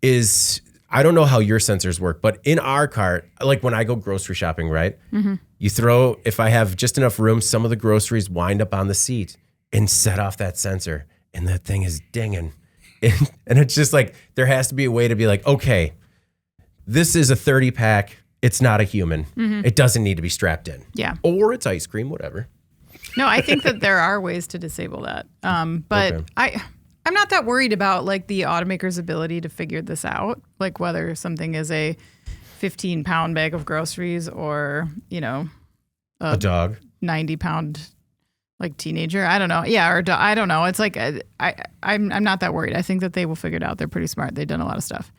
is, I don't know how your sensors work, but in our car, like when I go grocery shopping, right? Mm-hmm. You throw, if I have just enough room, some of the groceries wind up on the seat and set off that sensor, and that thing is dinging. And it's just like, there has to be a way to be like, okay, this is a 30 pack. It's not a human. Mm-hmm. It doesn't need to be strapped in. Yeah. Or it's ice cream, whatever. No, I think that there are ways to disable that. But okay. I'm not that worried about like the automaker's ability to figure this out, like whether something is a 15-pound bag of groceries or, a dog, 90-pound like teenager. I don't know. Yeah, or I don't know. It's like I'm not that worried. I think that they will figure it out. They're pretty smart. They've done a lot of stuff.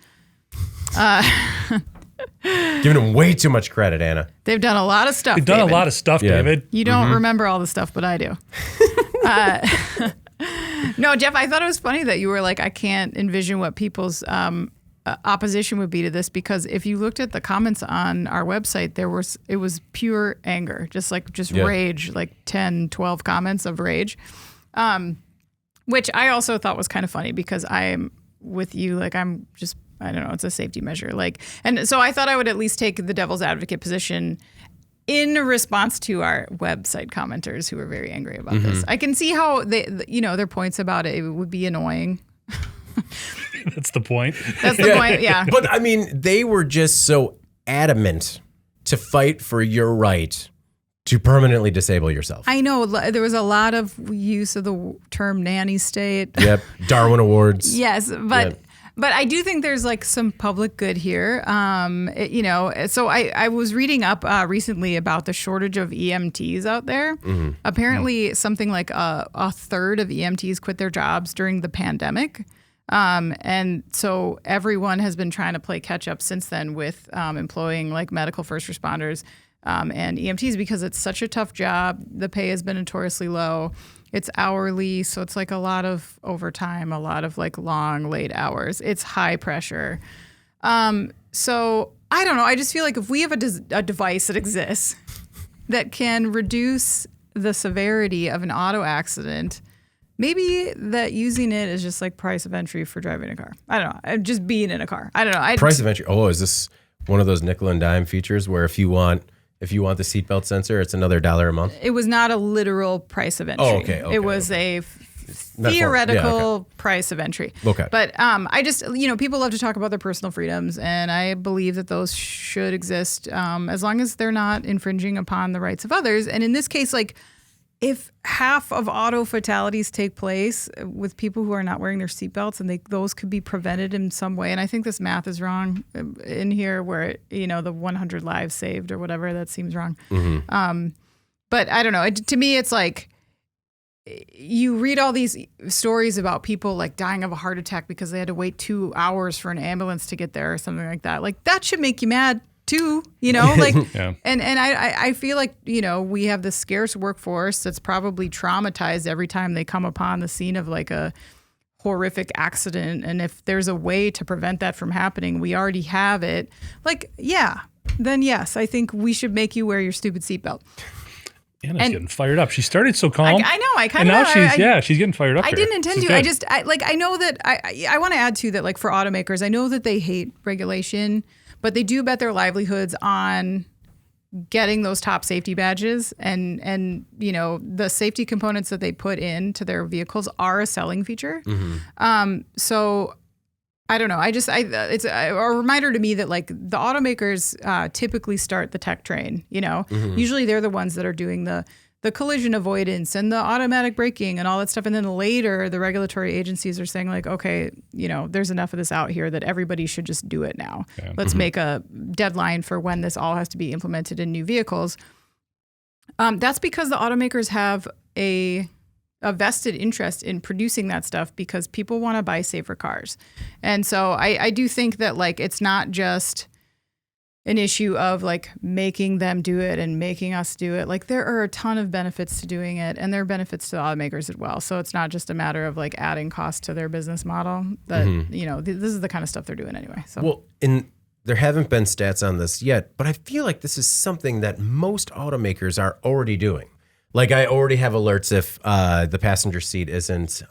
Giving them way too much credit, Anna. They've done a lot of stuff. They've done a lot of stuff, David. You don't remember all the stuff, but I do. No, Jeff, I thought it was funny that you were like, I can't envision what people's opposition would be to this, because if you looked at the comments on our website, it was pure anger, just rage, like 10, 12 comments of rage, which I also thought was kind of funny because I am with you. Like, I don't know, it's a safety measure. And so I thought I would at least take the devil's advocate position in response to our website commenters who were very angry about this. I can see how their points about it would be annoying. That's the point. That's the point, yeah. But I mean, they were just so adamant to fight for your right to permanently disable yourself. I know there was a lot of use of the term nanny state. Yep. Darwin Awards. Yes, but I do think there's like some public good here. So I was reading up recently about the shortage of EMTs out there. Mm-hmm. Apparently, something like a third of EMTs quit their jobs during the pandemic. And so everyone has been trying to play catch up since then with employing like medical first responders and EMTs because it's such a tough job. The pay has been notoriously low. It's hourly, so it's like a lot of overtime, a lot of like long, late hours. It's high pressure. So I don't know. I just feel like if we have a device that exists that can reduce the severity of an auto accident, maybe that using it is just like price of entry for driving a car. I don't know. Just being in a car. I don't know. Price of entry. Oh, is this one of those nickel and dime features where if you want the seatbelt sensor, it's another $1 a month? It was not a literal price of entry. Oh, okay. It was a theoretical price of entry. Okay. But I just, people love to talk about their personal freedoms, and I believe that those should exist as long as they're not infringing upon the rights of others. And in this case, like, if half of auto fatalities take place with people who are not wearing their seatbelts, and those could be prevented in some way, and I think this math is wrong in here, where the 100 lives saved or whatever, that seems wrong. Mm-hmm. But I don't know. To me, it's like you read all these stories about people like dying of a heart attack because they had to wait 2 hours for an ambulance to get there or something like that. Like that should make you mad too, like, yeah. And I feel like, we have this scarce workforce that's probably traumatized every time they come upon the scene of like a horrific accident. And if there's a way to prevent that from happening, we already have it. Like, then yes, I think we should make you wear your stupid seatbelt. Anna's getting fired up. She started so calm. I know. I kind of. And now she's she's getting fired up. I didn't intend to. I know that I want to add to that, like for automakers, I know that they hate regulation, but they do bet their livelihoods on getting those top safety badges, and the safety components that they put into their vehicles are a selling feature. Mm-hmm. So I don't know. It's a reminder to me that like the automakers typically start the tech train. Mm-hmm. Usually they're the ones that are doing the collision avoidance and the automatic braking and all that stuff. And then later the regulatory agencies are saying like, okay, there's enough of this out here that everybody should just do it now. Yeah. Let's make a deadline for when this all has to be implemented in new vehicles. That's because the automakers have a vested interest in producing that stuff because people want to buy safer cars. And so I do think that like it's not just an issue of like making them do it and making us do it. Like there are a ton of benefits to doing it, and there are benefits to the automakers as well. So it's not just a matter of like adding cost to their business model. That this is the kind of stuff they're doing anyway. So well, there haven't been stats on this yet, but I feel like this is something that most automakers are already doing. Like I already have alerts if the passenger seat isn't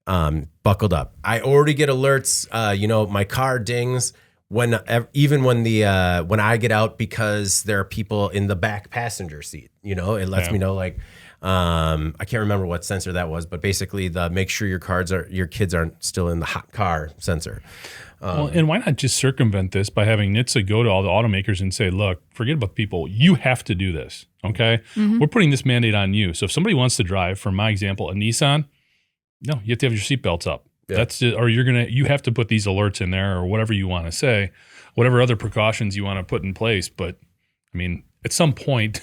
buckled up. I already get alerts. My car dings when I get out because there are people in the back passenger seat. It lets me know like I can't remember what sensor that was, but basically the make sure your kids aren't still in the hot car sensor. And why not just circumvent this by having NHTSA go to all the automakers and say, look, forget about people. You have to do this, okay? Mm-hmm. We're putting this mandate on you. So if somebody wants to drive, for my example, a Nissan, no, you have to have your seatbelts up. Yeah. That's just, or you have to put these alerts in there or whatever you want to say, whatever other precautions you want to put in place. But I mean, at some point,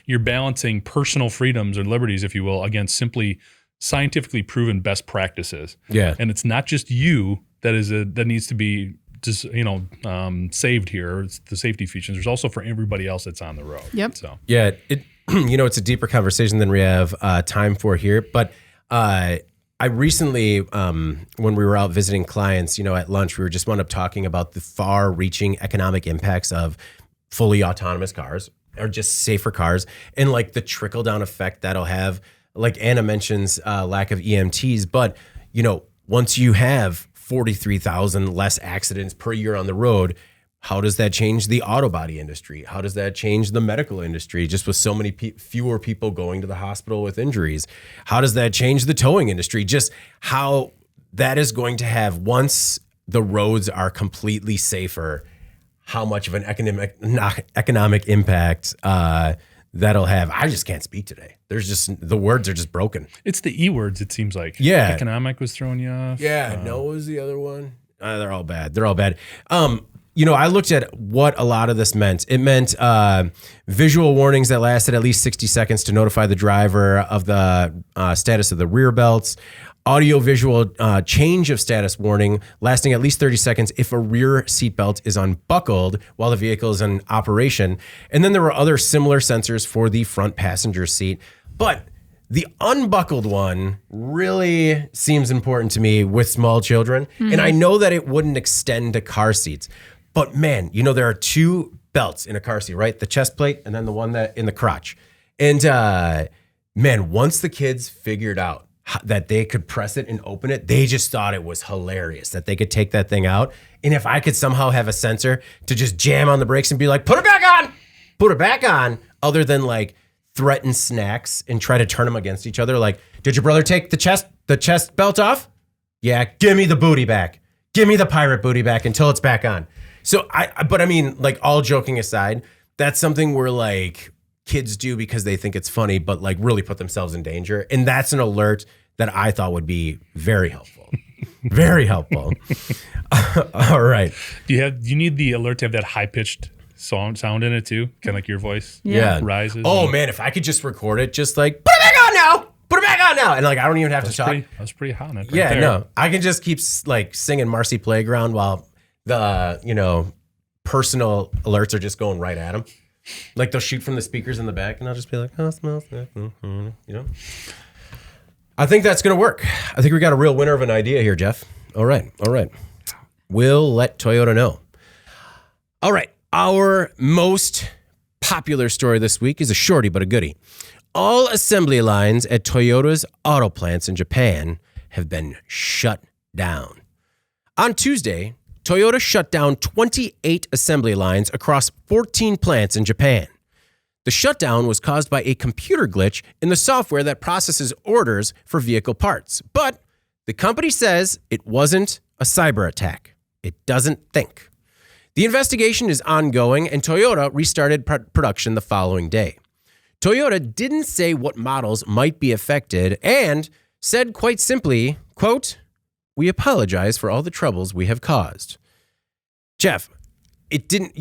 you're balancing personal freedoms or liberties, if you will, against simply scientifically proven best practices. Yeah. And it's not just you that needs to be saved here. It's the safety features. There's also for everybody else that's on the road. Yep. So yeah, it's a deeper conversation than we have time for here. But I recently, when we were out visiting clients, at lunch, we were just wound up talking about the far-reaching economic impacts of fully autonomous cars or just safer cars, and like the trickle-down effect that'll have. Like Anna mentions, lack of EMTs, but once you have 43,000 less accidents per year on the road, how does that change the auto body industry? How does that change the medical industry? Just with so many fewer people going to the hospital with injuries, how does that change the towing industry? Just how that is going to have, once the roads are completely safer, how much of an economic impact that'll have, I just can't speak today. There's just, the words are just broken. It's the E words, it seems like. Yeah. Economic was throwing you off. Yeah. No was the other one. They're all bad. They're all bad. I looked at what a lot of this meant. It meant visual warnings that lasted at least 60 seconds to notify the driver of the status of the rear belts. Audio-visual change of status warning lasting at least 30 seconds if a rear seatbelt is unbuckled while the vehicle is in operation. And then there were other similar sensors for the front passenger seat. But the unbuckled one really seems important to me with small children. Mm-hmm. And I know that it wouldn't extend to car seats. But man, there are two belts in a car seat, right? The chest plate and then the one that in the crotch. And man, once the kids figured out that they could press it and open it, they just thought it was hilarious that they could take that thing out. And if I could somehow have a sensor to just jam on the brakes and be like, put it back on, other than like threaten snacks and try to turn them against each other. Like, did your brother take the chest belt off? Yeah, give me the booty back. Give me the pirate booty back until it's back on. So but I mean, like, all joking aside, that's something where like kids do because they think it's funny, but like really put themselves in danger. And that's an alert that I thought would be very helpful. Very helpful. All right. Do you need the alert to have that high pitched sound in it too? Kind of like your voice rises. Oh man, if I could just record it, just like, put it back on now. Put it back on now. And like, I don't even have to talk. That was pretty hot. Right yeah, there. No, I can just keep like singing Marcy Playground while the, personal alerts are just going right at them. Like they'll shoot from the speakers in the back and I'll just be like, oh, smells, I think that's going to work. I think we got a real winner of an idea here, Jeff. All right. We'll let Toyota know. All right. Our most popular story this week is a shorty but a goodie. All assembly lines at Toyota's auto plants in Japan have been shut down. On Tuesday, Toyota shut down 28 assembly lines across 14 plants in Japan. The shutdown was caused by a computer glitch in the software that processes orders for vehicle parts. But the company says it wasn't a cyber attack. It doesn't think. The investigation is ongoing, and Toyota restarted production the following day. Toyota didn't say what models might be affected and said quite simply, quote, "We apologize for all the troubles we have caused." Jeff, it didn't,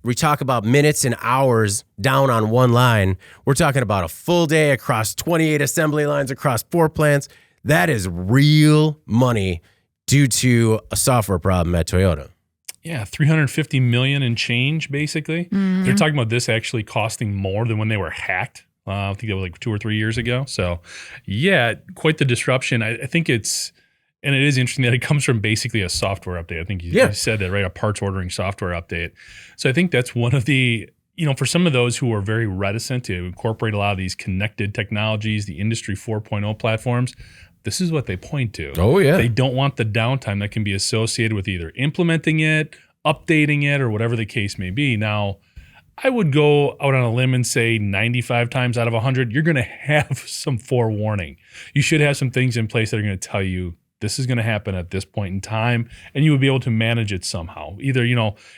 we talk about minutes and hours down on one line. We're talking about a full day across 28 assembly lines across 4 plants. That is real money due to a software problem at Toyota. Yeah, $350 million in change, basically. Mm-hmm. They're talking about this actually costing more than when they were hacked. I think that was like 2 or 3 years ago. So, yeah, quite the disruption. I think it's, and it is interesting that it comes from basically a software update. I think you said that, right? A parts ordering software update. So I think that's one of the, for some of those who are very reticent to incorporate a lot of these connected technologies, the Industry 4.0 platforms, this is what they point to. Oh, yeah. They don't want the downtime that can be associated with either implementing it, updating it, or whatever the case may be. Now, I would go out on a limb and say 95 times out of 100, you're going to have some forewarning. You should have some things in place that are going to tell you this is going to happen at this point in time, and you would be able to manage it somehow. Either,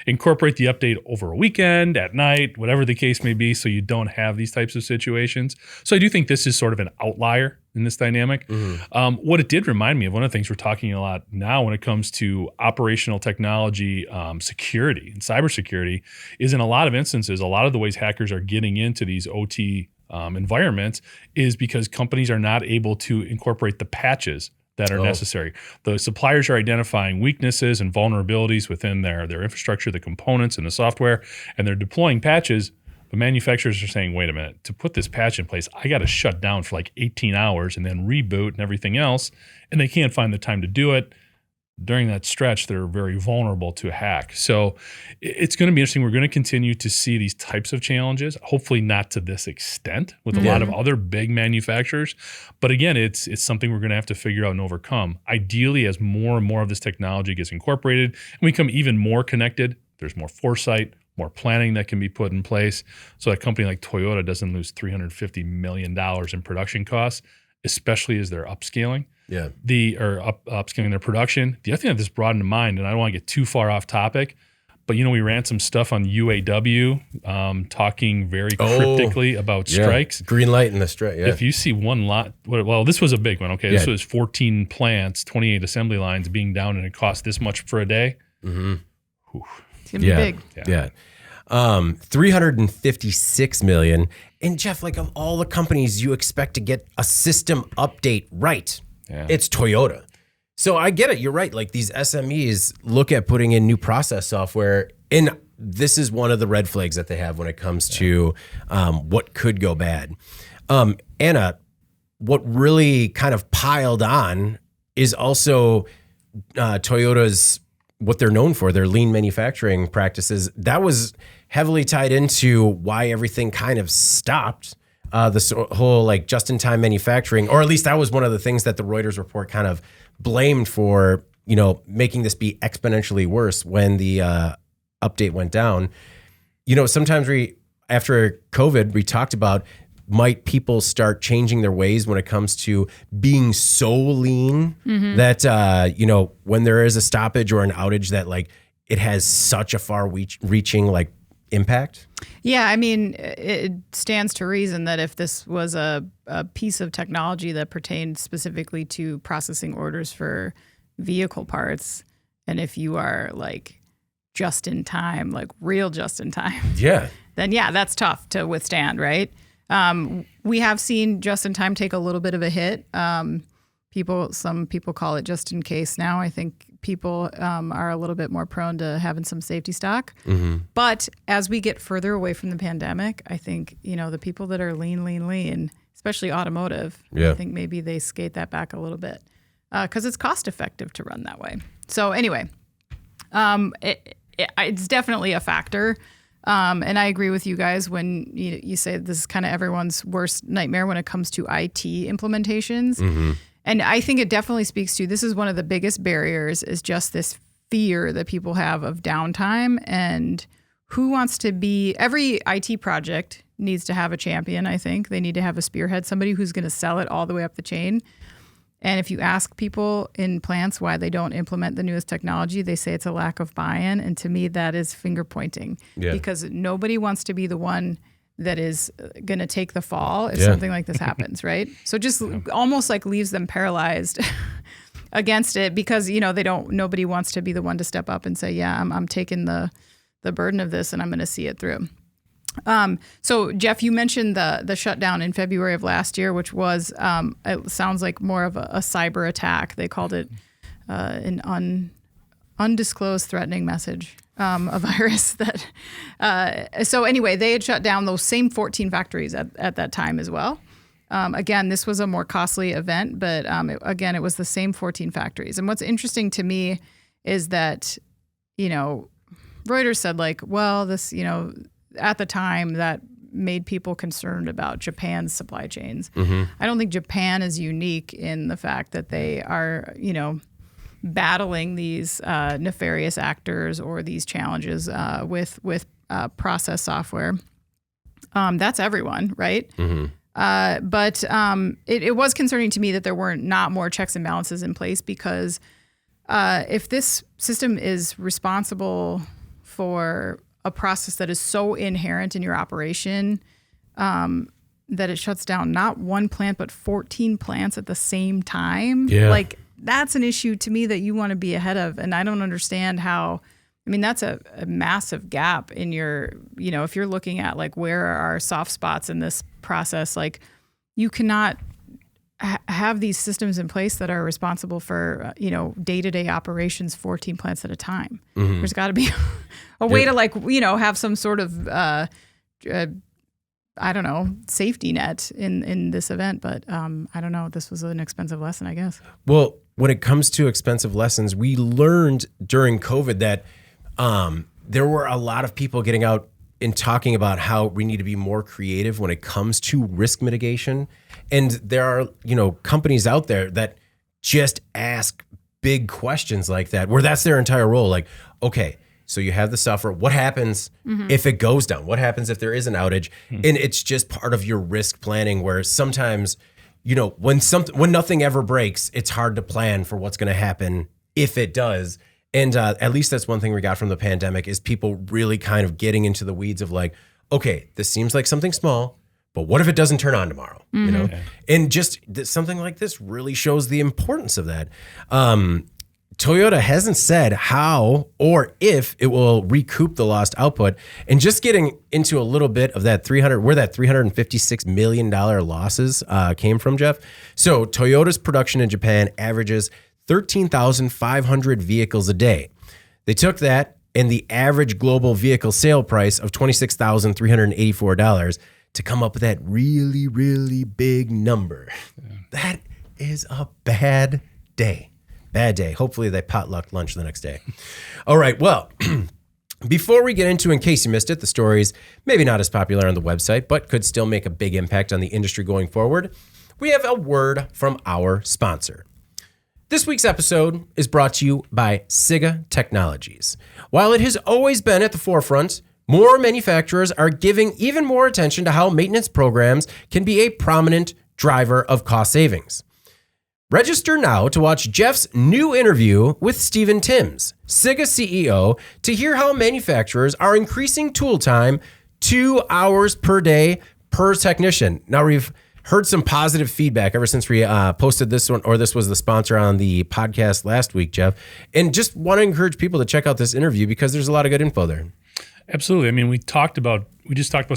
incorporate the update over a weekend, at night, whatever the case may be, so you don't have these types of situations. So I do think this is sort of an outlier in this dynamic. Mm-hmm. What it did remind me of, one of the things we're talking a lot now when it comes to operational technology, security and cybersecurity, is in a lot of instances, a lot of the ways hackers are getting into these OT environments is because companies are not able to incorporate the patches that are necessary. The suppliers are identifying weaknesses and vulnerabilities within their infrastructure, the components and the software, and they're deploying patches. The manufacturers are saying, wait a minute, to put this patch in place, I got to shut down for like 18 hours and then reboot and everything else, and they can't find the time to do it. During that stretch, they're very vulnerable to hack. So it's going to be interesting. We're going to continue to see these types of challenges, hopefully not to this extent with a lot of other big manufacturers. But again, it's something we're going to have to figure out and overcome. Ideally, as more and more of this technology gets incorporated and we become even more connected, there's more foresight, more planning that can be put in place so a company like Toyota doesn't lose $350 million in production costs, especially as they're upscaling. Yeah. Upscaling their production. The other thing that this brought into mind, and I don't want to get too far off topic, But, we ran some stuff on UAW, talking very cryptically about strikes. Green light in the strike, yeah. If you see one lot, well, this was a big one, okay? This was 14 plants, 28 assembly lines being down, and it cost this much for a day. Mm-hmm. It's going to be big. Yeah. 356 million. And Jeff, like of all the companies you expect to get a system update right, it's Toyota. So I get it. You're right. Like these SMEs look at putting in new process software, and this is one of the red flags that they have when it comes to what could go bad. Anna, what really kind of piled on is also Toyota's, what they're known for, their lean manufacturing practices. That was heavily tied into why everything kind of stopped. This whole like just-in-time manufacturing, or at least that was one of the things that the Reuters report kind of blamed for, making this be exponentially worse when the update went down. Sometimes after COVID, we talked about, might people start changing their ways when it comes to being so lean that, when there is a stoppage or an outage that like it has such a far-reaching like impact? Yeah, I mean, it stands to reason that if this was a piece of technology that pertained specifically to processing orders for vehicle parts, and if you are like just in time, like real just in time, then that's tough to withstand, right? We have seen just in time take a little bit of a hit. Some people call it just in case now. I think people are a little bit more prone to having some safety stock. Mm-hmm. But as we get further away from the pandemic, I think, the people that are lean, especially automotive, I think maybe they skate that back a little bit because it's cost effective to run that way. So anyway, it's definitely a factor. And I agree with you guys when you say this is kind of everyone's worst nightmare when it comes to IT implementations. Mm-hmm. And I think it definitely speaks to, this is one of the biggest barriers, is just this fear that people have of downtime. And who wants to be, every IT project needs to have a champion, I think. They need to have a spearhead, somebody who's going to sell it all the way up the chain. And if you ask people in plants why they don't implement the newest technology, they say it's a lack of buy-in. And to me, that is finger pointing because nobody wants to be the one that is going to take the fall if something like this happens, right? So just almost like leaves them paralyzed against it because, nobody wants to be the one to step up and say, I'm taking the burden of this and I'm going to see it through. So Jeff, you mentioned the shutdown in February of last year, which was, it sounds like more of a cyber attack. They called it an undisclosed threatening message. A virus that, so anyway, they had shut down those same 14 factories at that time as well. Again, this was a more costly event, but it was the same 14 factories. And what's interesting to me is that, Reuters said this, at the time that made people concerned about Japan's supply chains. Mm-hmm. I don't think Japan is unique in the fact that they are, battling these nefarious actors or these challenges with process software. That's everyone, right? Mm-hmm. But it was concerning to me that there were not more checks and balances in place because if this system is responsible for a process that is so inherent in your operation that it shuts down not one plant but 14 plants at the same time, that's an issue to me that you want to be ahead of. And I don't understand how, that's a massive gap in your, if you're looking at where are our soft spots in this process, you cannot have these systems in place that are responsible for, day-to-day operations, 14 plants at a time. Mm-hmm. There's got to be a way to have some sort of, safety net in this event. But I don't know. This was an expensive lesson, I guess. Well, when it comes to expensive lessons, we learned during COVID that there were a lot of people getting out and talking about how we need to be more creative when it comes to risk mitigation. And there are, companies out there that just ask big questions like that, where that's their entire role. Okay, so you have the software. What happens if it goes down? What happens if there is an outage? And it's just part of your risk planning where sometimes, when nothing ever breaks, it's hard to plan for what's going to happen if it does. And at least that's one thing we got from the pandemic is people really kind of getting into the weeds of like, okay, this seems like something small, but what if it doesn't turn on tomorrow? You know, and just something like this really shows the importance of that. Toyota hasn't said how or if it will recoup the lost output. And just getting into a little bit of that where that $356 million losses came from, Jeff. So Toyota's production in Japan averages 13,500 vehicles a day. They took that and the average global vehicle sale price of $26,384 to come up with that really, really big number. Yeah. That is a bad day. Bad day. Hopefully they potluck lunch the next day. All right. Well, before we get into, in case you missed it, the stories maybe not as popular on the website, but could still make a big impact on the industry going forward, we have a word from our sponsor. This week's episode is brought to you by SIGA Technologies. While it has always been at the forefront, more manufacturers are giving even more attention to how maintenance programs can be a prominent driver of cost savings. Register now to watch Jeff's new interview with Stephen Timms, SIGA CEO, to hear how manufacturers are increasing tool time 2 hours per day per technician. Now, we've heard some positive feedback ever since we posted this one, or this was the sponsor on the podcast last week, Jeff. And just want to encourage people to check out this interview because there's a lot of good info there. Absolutely. I mean, we just talked about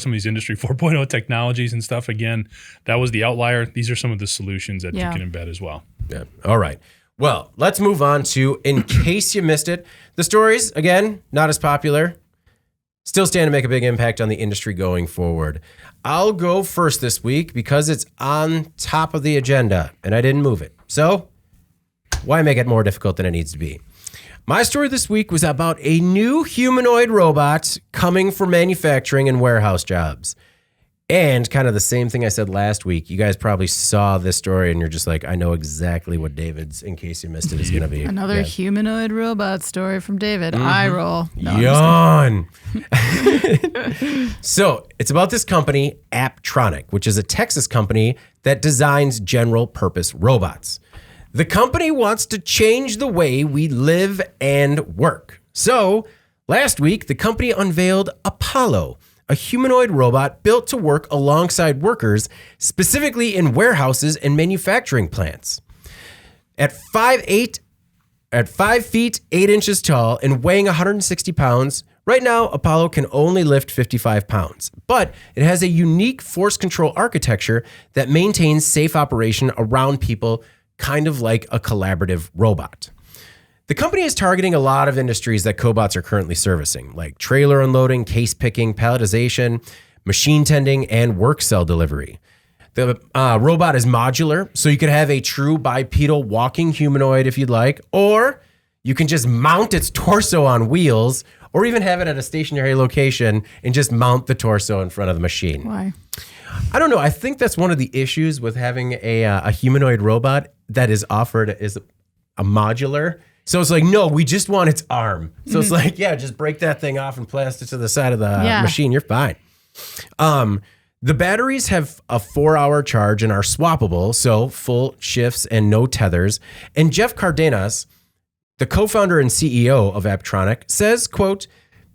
some of these Industry 4.0 technologies and stuff. Again, that was the outlier. These are some of the solutions that you can embed as well. Yeah. All right. Well, let's move on to, in case you missed it, the stories, again, not as popular, still stand to make a big impact on the industry going forward. I'll go first this week because it's on top of the agenda and I didn't move it. So why make it more difficult than it needs to be? My story this week was about a new humanoid robot coming for manufacturing and warehouse jobs. And kind of the same thing I said last week. You guys probably saw this story and you're just like, I know exactly what David's, in case you missed it, is going to be. Another humanoid robot story from David. Eye roll. No, yawn. So it's about this company, Apptronic, which is a Texas company that designs general purpose robots. The company wants to change the way we live and work. So last week, the company unveiled Apollo, a humanoid robot built to work alongside workers, specifically in warehouses and manufacturing plants. At 5 feet 8 inches tall and weighing 160 pounds, right now Apollo can only lift 55 pounds, but it has a unique force control architecture that maintains safe operation around people, kind of like a collaborative robot. The company is targeting a lot of industries that cobots are currently servicing, like trailer unloading, case picking, palletization, machine tending, and work cell delivery. The robot is modular, so you could have a true bipedal walking humanoid if you'd like, or you can just mount its torso on wheels, or even have it at a stationary location and just mount the torso in front of the machine. Why? I don't know. I think that's one of the issues with having a humanoid robot that is offered as a modular. So it's like, no, we just want its arm. So it's like, yeah, just break that thing off and blast it to the side of the machine. You're fine. The batteries have a 4-hour charge and are swappable, so full shifts and no tethers. And Jeff Cardenas, the co-founder and CEO of Apptronic, says, quote,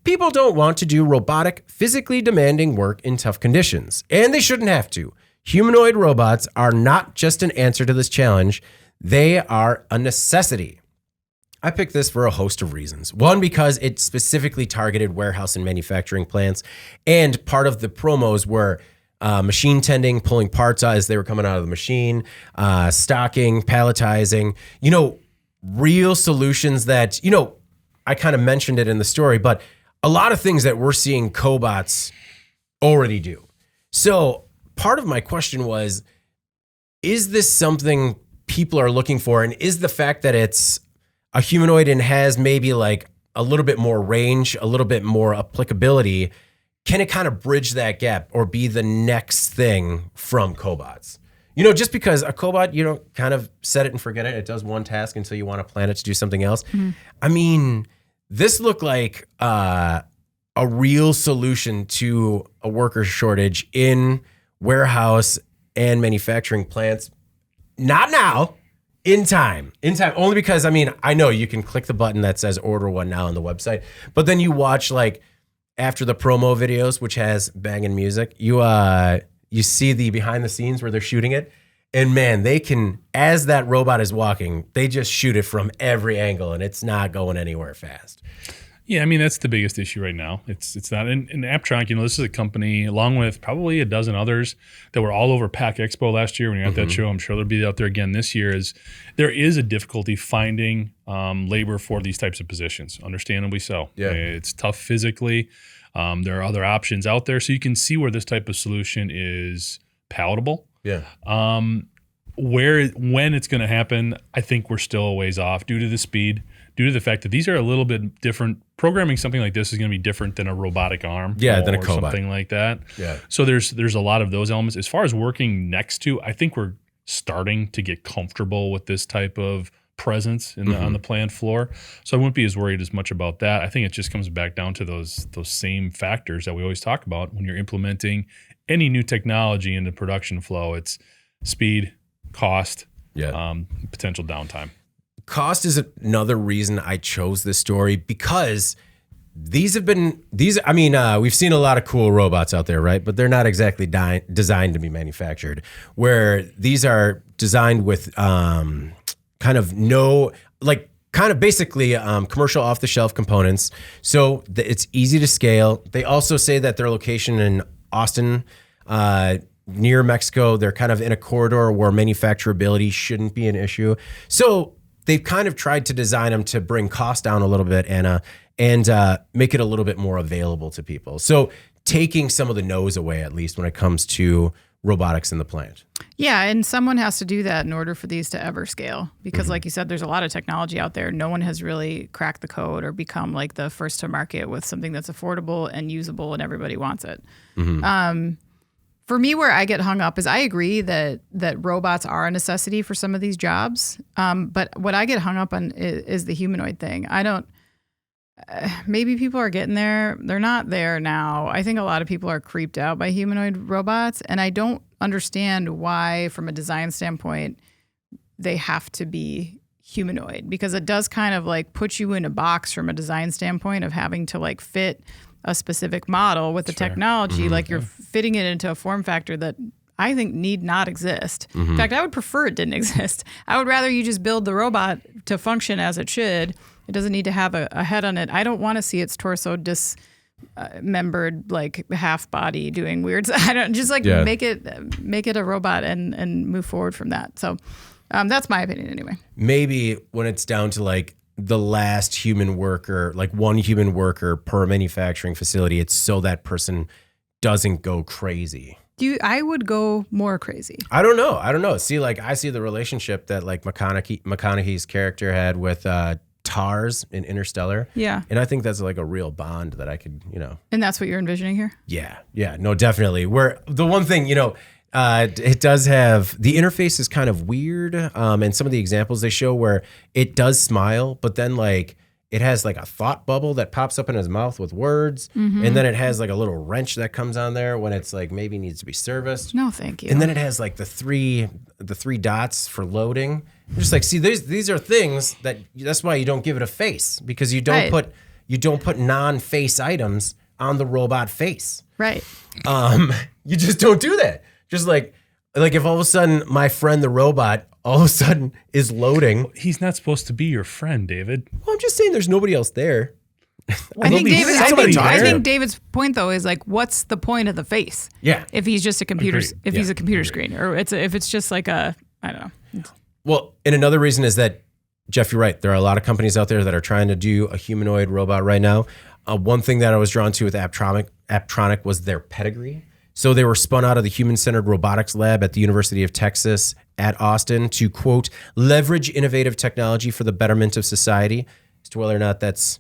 "People don't want to do robotic, physically demanding work in tough conditions, and they shouldn't have to. Humanoid robots are not just an answer to this challenge. They are a necessity." I picked this for a host of reasons. One, because it specifically targeted warehouse and manufacturing plants, and part of the promos were machine tending, pulling parts out as they were coming out of the machine, stocking, palletizing, real solutions that, I kind of mentioned it in the story, but a lot of things that we're seeing cobots already do. So part of my question was, is this something people are looking for? And is the fact that it's a humanoid and has maybe like a little bit more range, a little bit more applicability, can it kind of bridge that gap or be the next thing from cobots? Just because a cobot, kind of set it and forget it. It does one task until you want to plan it to do something else. Mm-hmm. I mean, this looked like a real solution to a worker shortage in warehouse and manufacturing plants. Not now. In time, only because, I mean, I know you can click the button that says order one now on the website, but then you watch like after the promo videos, which has banging music, you see the behind the scenes where they're shooting it. And man, they can, as that robot is walking, they just shoot it from every angle and it's not going anywhere fast. Yeah, I mean, that's the biggest issue right now. It's not in Apptronic, this is a company along with probably a dozen others that were all over PAC Expo last year when you're at that show. I'm sure they'll be out there again this year. There is a difficulty finding labor for these types of positions, understandably so. Yeah. It's tough physically. There are other options out there. So you can see where this type of solution is palatable. Yeah. When it's going to happen, I think we're still a ways off due to the speed, due to the fact that these are a little bit different. Programming something like this is going to be different than a robotic arm, than a or cobot. something like that. Yeah. So there's a lot of those elements. As far as working next to, I think we're starting to get comfortable with this type of presence on the plant floor. So I wouldn't be as worried as much about that. I think it just comes back down to those same factors that we always talk about when you're implementing any new technology into production flow. It's speed, cost, potential downtime. Cost is another reason I chose this story because we've seen a lot of cool robots out there, right? But they're not exactly designed to be manufactured, where these are designed with basically commercial off-the-shelf components. So it's easy to scale. They also say that their location in Austin, near Mexico, they're kind of in a corridor where manufacturability shouldn't be an issue. So they've kind of tried to design them to bring cost down a little bit and make it a little bit more available to people. So taking some of the no's away, at least when it comes to robotics in the plant. Yeah, and someone has to do that in order for these to ever scale. Because like you said, there's a lot of technology out there. No one has really cracked the code or become like the first to market with something that's affordable and usable and everybody wants it. For me, where I get hung up is I agree that robots are a necessity for some of these jobs. But what I get hung up on is the humanoid thing. Maybe people are getting there. They're not there now. I think a lot of people are creeped out by humanoid robots. And I don't understand why, from a design standpoint, they have to be humanoid. Because it does kind of like put you in a box from a design standpoint of having to like fit a specific model with the technology, like you're fitting it into a form factor that I think need not exist. In fact, I would prefer it didn't exist. I would rather you just build the robot to function as it should. It doesn't need to have a head on it. I don't want to see its torso dismembered, like half body doing weird. I don't just like make it a robot and move forward from that. So that's my opinion anyway. Maybe when it's down to like the last human worker, like one human worker per manufacturing facility, it's so that person doesn't go crazy. I would go more crazy. I don't know. See, like I see the relationship that like McConaughey's character had with TARS in Interstellar. Yeah. And I think that's like a real bond that I could, And that's what you're envisioning here? Yeah. No, definitely. Where the one thing, it does have, the interface is kind of weird. And some of the examples they show where it does smile, but then like it has like a thought bubble that pops up in his mouth with words. And then it has like a little wrench that comes on there when it's like maybe needs to be serviced. No, thank you. And then it has like the three dots for loading. I'm just like, see, these are things that's why you don't give it a face, because you don't put non-face items on the robot face. Right. You just don't do that. Just like if all of a sudden my friend the robot all of a sudden is loading. He's not supposed to be your friend, David. Well, I'm just saying there's nobody else there. I think David's point though is like, what's the point of the face? Yeah. If he's just a computer, Agreed. he's a computer screen, or if it's just like I don't know. Well, and another reason is that, Jeff, you're right. There are a lot of companies out there that are trying to do a humanoid robot right now. One thing that I was drawn to with Apptronic was their pedigree. So they were spun out of the Human-Centered Robotics Lab at the University of Texas at Austin to, quote, leverage innovative technology for the betterment of society. As to whether or not that's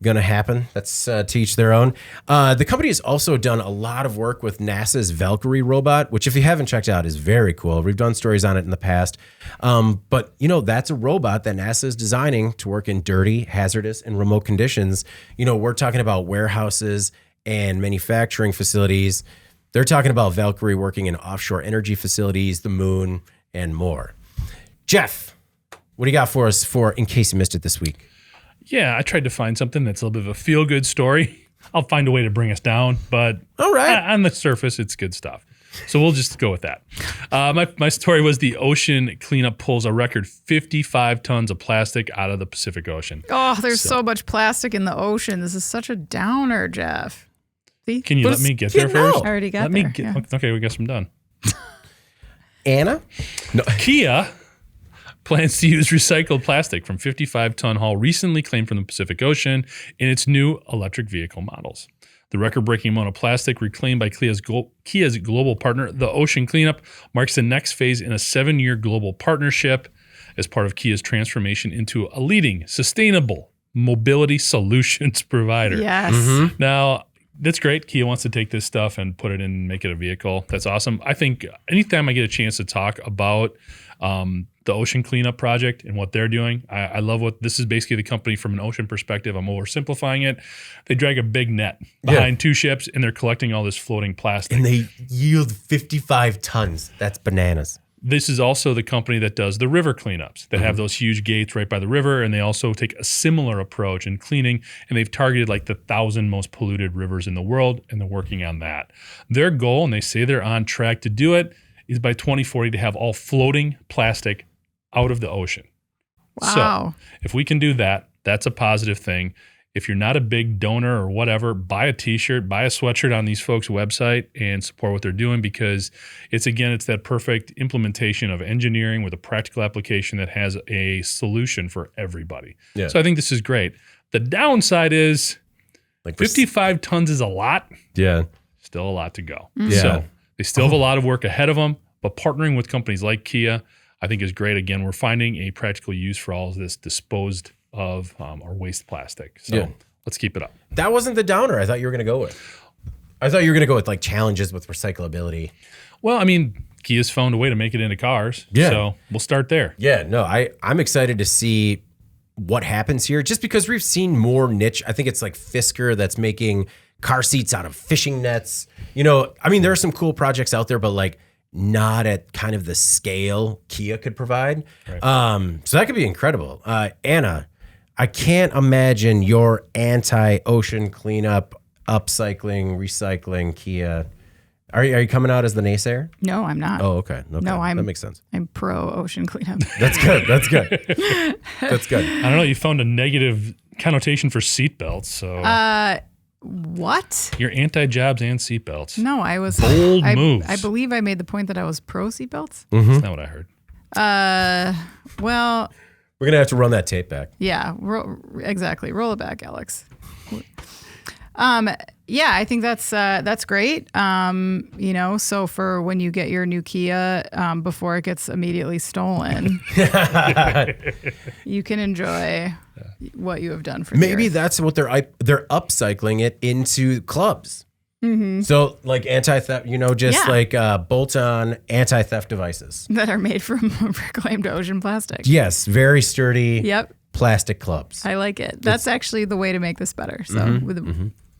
going to happen, that's to each their own. The company has also done a lot of work with NASA's Valkyrie robot, which if you haven't checked out is very cool. We've done stories on it in the past. But, that's a robot that NASA is designing to work in dirty, hazardous, and remote conditions. We're talking about warehouses and manufacturing facilities. They're talking about Valkyrie working in offshore energy facilities, the moon, and more. Jeff, What do you got for us for In Case You Missed It this week? Yeah, I tried to find something that's a little bit of a feel-good story. I'll find a way to bring us down, but All right. on the surface, it's good stuff. So we'll just go with that. My story was the ocean cleanup pulls a record 55 tons of plastic out of the Pacific Ocean. Oh, there's so much plastic in the ocean. This is such a downer, Jeff. See? Can you But let me it's- get there yeah, no. first? I already got Let me there. get. Yeah. Okay, we guess I'm done. Anna? No. Kia plans to use recycled plastic from 55-ton haul recently claimed from the Pacific Ocean in its new electric vehicle models. The record-breaking amount of plastic reclaimed by Kia's global partner, the Ocean Cleanup, marks the next phase in a 7-year global partnership as part of Kia's transformation into a leading sustainable mobility solutions provider. Yes. Now, that's great. Kia wants to take this stuff and put it in, make it a vehicle. That's awesome. I think anytime I get a chance to talk about the Ocean Cleanup Project and what they're doing, I love what this is basically the company from an ocean perspective. I'm oversimplifying it. They drag a big net behind two ships and they're collecting all this floating plastic. And they yield 55 tons. That's bananas. This is also the company that does the river cleanups that have those huge gates right by the river. And they also take a similar approach in cleaning. And they've targeted like the 1,000 most polluted rivers in the world. And they're working on that. Their goal, and they say they're on track to do it, is by 2040 to have all floating plastic out of the ocean. Wow. So if we can do that, that's a positive thing. If you're not a big donor or whatever, buy a t-shirt, buy a sweatshirt on these folks' website and support what they're doing, because it's that perfect implementation of engineering with a practical application that has a solution for everybody. Yeah. So I think this is great. The downside is Like 55 tons is a lot, Yeah. still a lot to go. Yeah. So they still have a lot of work ahead of them, but partnering with companies like Kia, I think is great. Again, we're finding a practical use for all of this disposed of our waste plastic. So Yeah. let's keep it up. That wasn't the downer I thought you were going to go with. I thought you were going to go with like challenges with recyclability. Well, I mean, Kia's found a way to make it into cars. Yeah. So we'll start there. Yeah, no, I'm excited to see what happens here just because we've seen more niche. I think it's like Fisker that's making car seats out of fishing nets. You know, I mean, there are some cool projects out there, but like not at kind of the scale Kia could provide. Right. So that could be incredible. Anna, I can't imagine your anti-ocean cleanup, upcycling, recycling Kia. Are you coming out as the naysayer? No, I'm not. Oh, okay. No, that makes sense. I'm pro ocean cleanup. That's good. That's good. That's good. I don't know. You found a negative connotation for seatbelts. So What? you're anti-jobs and seatbelts. No, I was Bold I, moves. I believe I made the point that I was pro seatbelts. That's not what I heard. Well, We're going to have to run that tape back. yeah, exactly. Roll it back, Alex. Yeah, I think that's great. You know, so for when you get your new Kia, before it gets immediately stolen, you can enjoy what you have done for the Maybe earth. that's what they're upcycling it into clubs. So like anti-theft, you know, just Yeah. like bolt-on anti-theft devices. that are made from reclaimed ocean plastic. Yes, very sturdy Yep, plastic clubs. I like it. That's actually the way to make this better. So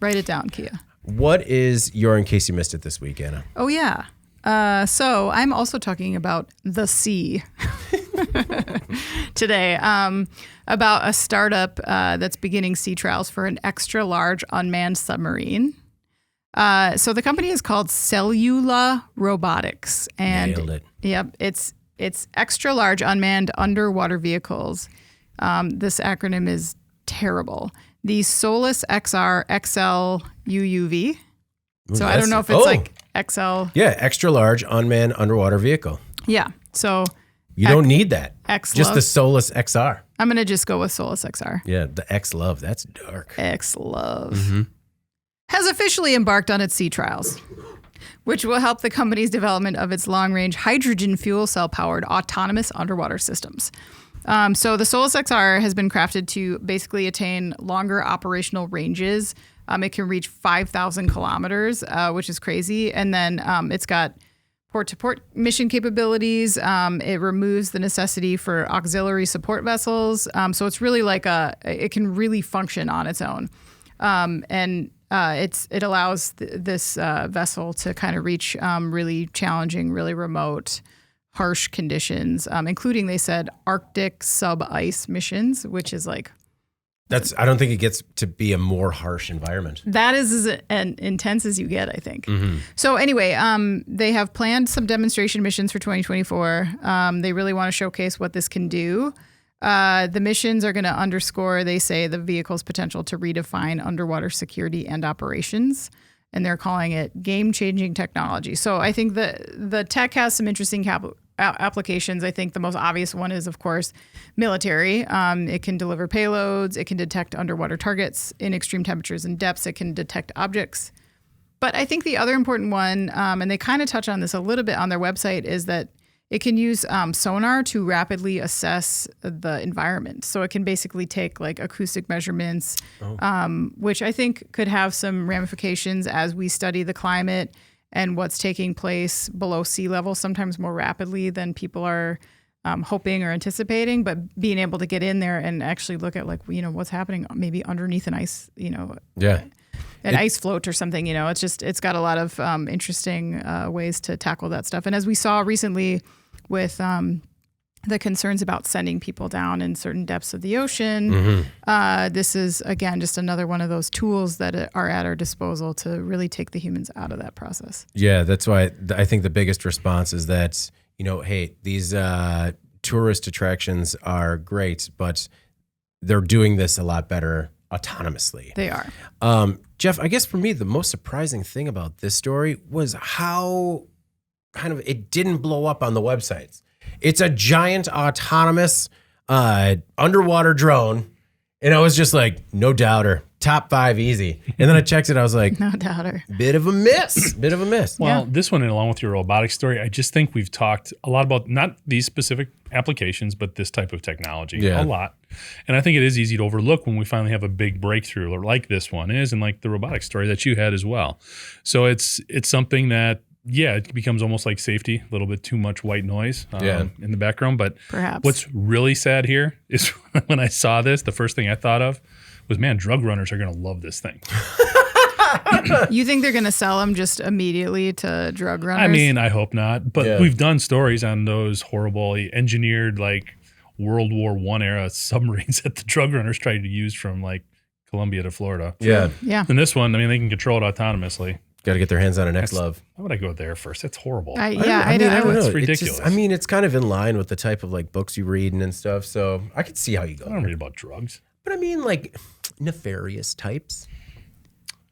write it down, Kia. What is your In Case You Missed It this week, Anna? Oh, yeah. So I'm also talking about the sea today, about a startup that's beginning sea trials for an extra large unmanned submarine. So the company is called Cellula Robotics. And Nailed it. Yep, it's extra large unmanned underwater vehicles. This acronym is terrible. The Solus XR XL UUV. So I don't know if it's like XL. Yeah, extra large unmanned underwater vehicle. Yeah. So You don't need that. X Just Love. the Solus XR. I'm going to just go with Solus XR. Yeah, the X Love. That's dark. X Love has officially embarked on its sea trials, which will help the company's development of its long-range hydrogen fuel cell-powered autonomous underwater systems. So the Solus XR has been crafted to basically attain longer operational ranges. It can reach 5,000 kilometers, which is crazy. And then it's got port-to-port mission capabilities. It removes the necessity for auxiliary support vessels. So it's really like it can really function on its own. And it allows this vessel to kind of reach really challenging, really remote, harsh conditions, including, they said, Arctic sub-ice missions, which is like... I don't think it gets to be a more harsh environment. That is as intense as you get, I think. So anyway, they have planned some demonstration missions for 2024. They really want to showcase what this can do. The missions are going to underscore, they say, the vehicle's potential to redefine underwater security and operations. And they're calling it game-changing technology. So I think the tech has some interesting applications. I think the most obvious one is, of course, military. It can deliver payloads. It can detect underwater targets in extreme temperatures and depths. It can detect objects. But I think the other important one, and they kind of touch on this a little bit on their website, is that it can use sonar to rapidly assess the environment. So it can basically take like acoustic measurements, which I think could have some ramifications as we study the climate and what's taking place below sea level, sometimes more rapidly than people are hoping or anticipating. But being able to get in there and actually look at like, what's happening maybe underneath an ice, an ice float or something, it's got a lot of interesting ways to tackle that stuff. And as we saw recently with the concerns about sending people down in certain depths of the ocean, this is, again, just another one of those tools that are at our disposal to really take the humans out of that process. Yeah, that's why I think the biggest response is that, hey, these tourist attractions are great, but they're doing this a lot better autonomously. They are. Jeff, I guess for me, the most surprising thing about this story was how kind of it didn't blow up on the websites. It's a giant autonomous underwater drone. And I was just like, no doubter, top 5 easy. And then I checked it. I was like, no doubter. Bit of a miss. Well, this one, along with your robotics story, I just think we've talked a lot about not these specific applications, but this type of technology a lot. And I think it is easy to overlook when we finally have a big breakthrough like this one is, and like the robotics story that you had as well. So it's something that, it becomes almost like safety, a little bit too much white noise in the background. But perhaps what's really sad here is when I saw this, the first thing I thought of was, man, drug runners are going to love this thing. You think they're going to sell them just immediately to drug runners? I mean, I hope not. But we've done stories on those horribly engineered, like World War I era submarines that the drug runners tried to use from like Colombia to Florida. Yeah. And this one, I mean, they can control it autonomously. Got to get their hands on an X-Love. Why would I go there first? That's horrible. I don't know. It's ridiculous. It's kind of in line with the type of like books you read and stuff. So I could see how you go. I don't read about drugs. But I mean, like nefarious types.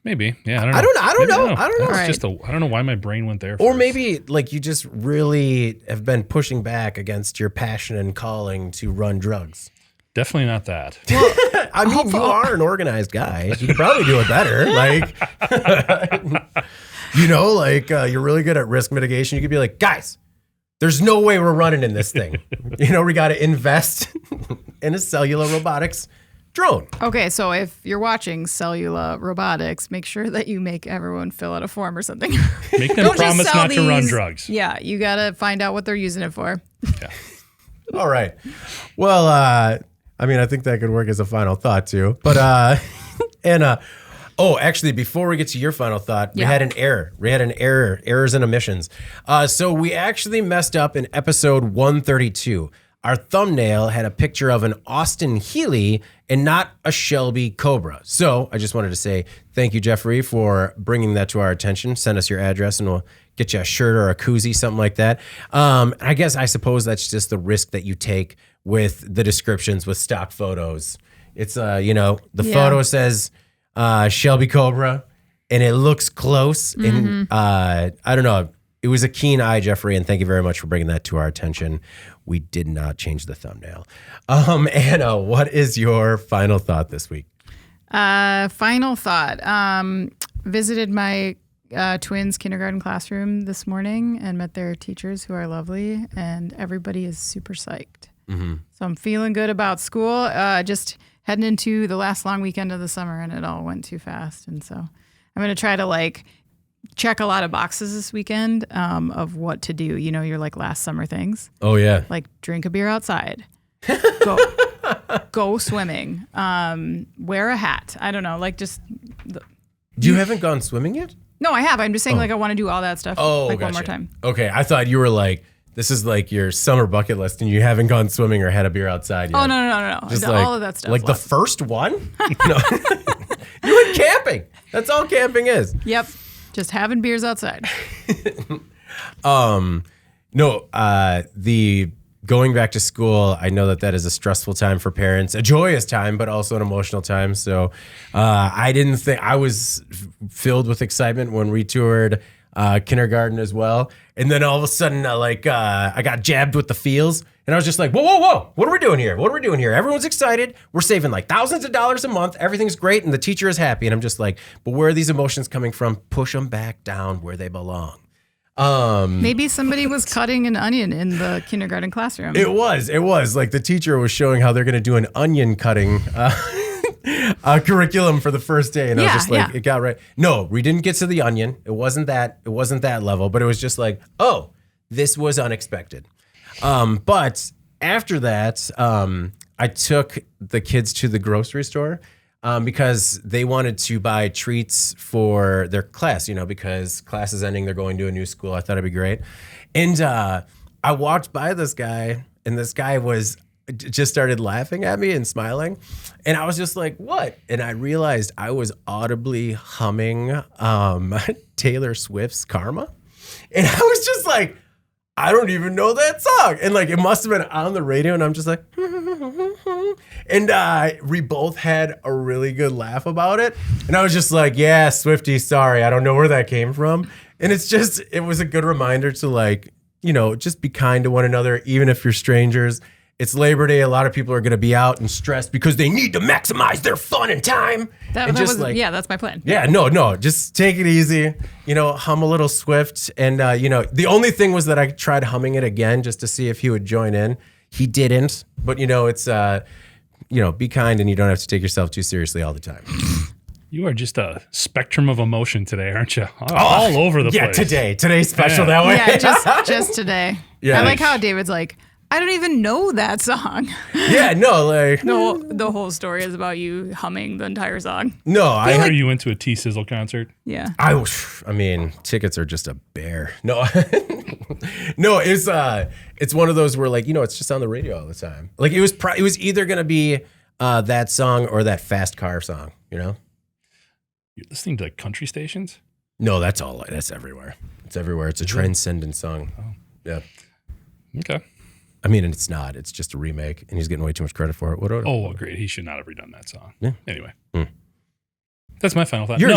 Maybe. Yeah. I don't know. I don't know. It's just I don't know why my brain went there. Or maybe like you just really have been pushing back against your passion and calling to run drugs. Definitely not that. Well, I mean, you are an organized guy. You could probably do it better. Like, you're really good at risk mitigation. You could be like, guys, there's no way we're running in this thing. We got to invest in a cellular robotics drone. Okay, so if you're watching Cellular Robotics, make sure that you make everyone fill out a form or something. Make them promise not to run drugs. Yeah, you got to find out what they're using it for. Yeah. All right. Well, I think that could work as a final thought too. But actually, before we get to your final thought, we had an error. Errors and omissions. So we actually messed up in episode 132. Our thumbnail had a picture of an Austin Healey and not a Shelby Cobra. So I just wanted to say thank you, Jeffrey, for bringing that to our attention. Send us your address and we'll get you a shirt or a koozie, something like that. I suppose that's just the risk that you take with the descriptions with stock photos. It's, photo says Shelby Cobra and it looks close. And I don't know. It was a keen eye, Jeffrey, and thank you very much for bringing that to our attention. We did not change the thumbnail. Anna, what is your final thought this week? Final thought. Visited my twins' kindergarten classroom this morning and met their teachers who are lovely, and everybody is super psyched. So I'm feeling good about school. Just heading into the last long weekend of the summer, and it all went too fast. And so I'm going to try to check a lot of boxes this weekend of what to do. Your last summer things. Oh, yeah. Like drink a beer outside. Go swimming. Wear a hat. I don't know. You haven't gone swimming yet? No, I have. I'm just saying I want to do all that stuff one more time. Okay. I thought you were This is like your summer bucket list, and you haven't gone swimming or had a beer outside yet. Oh, no. Just All of that stuff. Like left. the first one? No. You went camping. That's all camping is. Yep. Just having beers outside. The going back to school, I know that is a stressful time for parents, a joyous time, but also an emotional time. So I didn't think, I was filled with excitement when we toured kindergarten as well. And then all of a sudden, I got jabbed with the feels. And I was just like, whoa. What are we doing here? Everyone's excited. We're saving like thousands of dollars a month. Everything's great. And the teacher is happy. And I'm just like, but where are these emotions coming from? Push them back down where they belong. Maybe somebody was cutting an onion in the kindergarten classroom. It was like the teacher was showing how they're going to do an onion cutting curriculum for the first day. And I was just like, it got right. No, we didn't get to the onion. It wasn't that level, but it was just like, oh, this was unexpected. But after that, I took the kids to the grocery store because they wanted to buy treats for their class, because class is ending. They're going to a new school. I thought it'd be great. And I walked by this guy, and this guy just started laughing at me and smiling. And I was just like, what? And I realized I was audibly humming Taylor Swift's Karma. And I was just like, I don't even know that song. And like, it must have been on the radio. And I'm just like, and we both had a really good laugh about it. And I was just like, yeah, Swiftie, sorry. I don't know where that came from. And it was a good reminder to just be kind to one another, even if you're strangers. It's Labor Day. A lot of people are going to be out and stressed because they need to maximize their fun and time. That's my plan. Yeah, no, just take it easy. Hum a little Swift. And, the only thing was that I tried humming it again just to see if he would join in. He didn't. But, it's, be kind, and you don't have to take yourself too seriously all the time. You are just a spectrum of emotion today, aren't you? All over the place. Yeah, today's special that way. Yeah, just today. Yeah. I like how David's like, I don't even know that song. Yeah, no, like the whole story is about you humming the entire song. No, I heard you went to a T-Sizzle concert. Yeah. I mean, tickets are just a bear. No, no, it's one of those where it's just on the radio all the time. Like it was either gonna be that song or that Fast Car song. You're listening to like country stations? No, that's everywhere. It's everywhere. It's a transcendent song. Oh. Yeah. Okay. I mean, it's not. It's just a remake, and he's getting way too much credit for it. Oh, great. He should not have redone that song. Yeah. Anyway. That's my final thought. It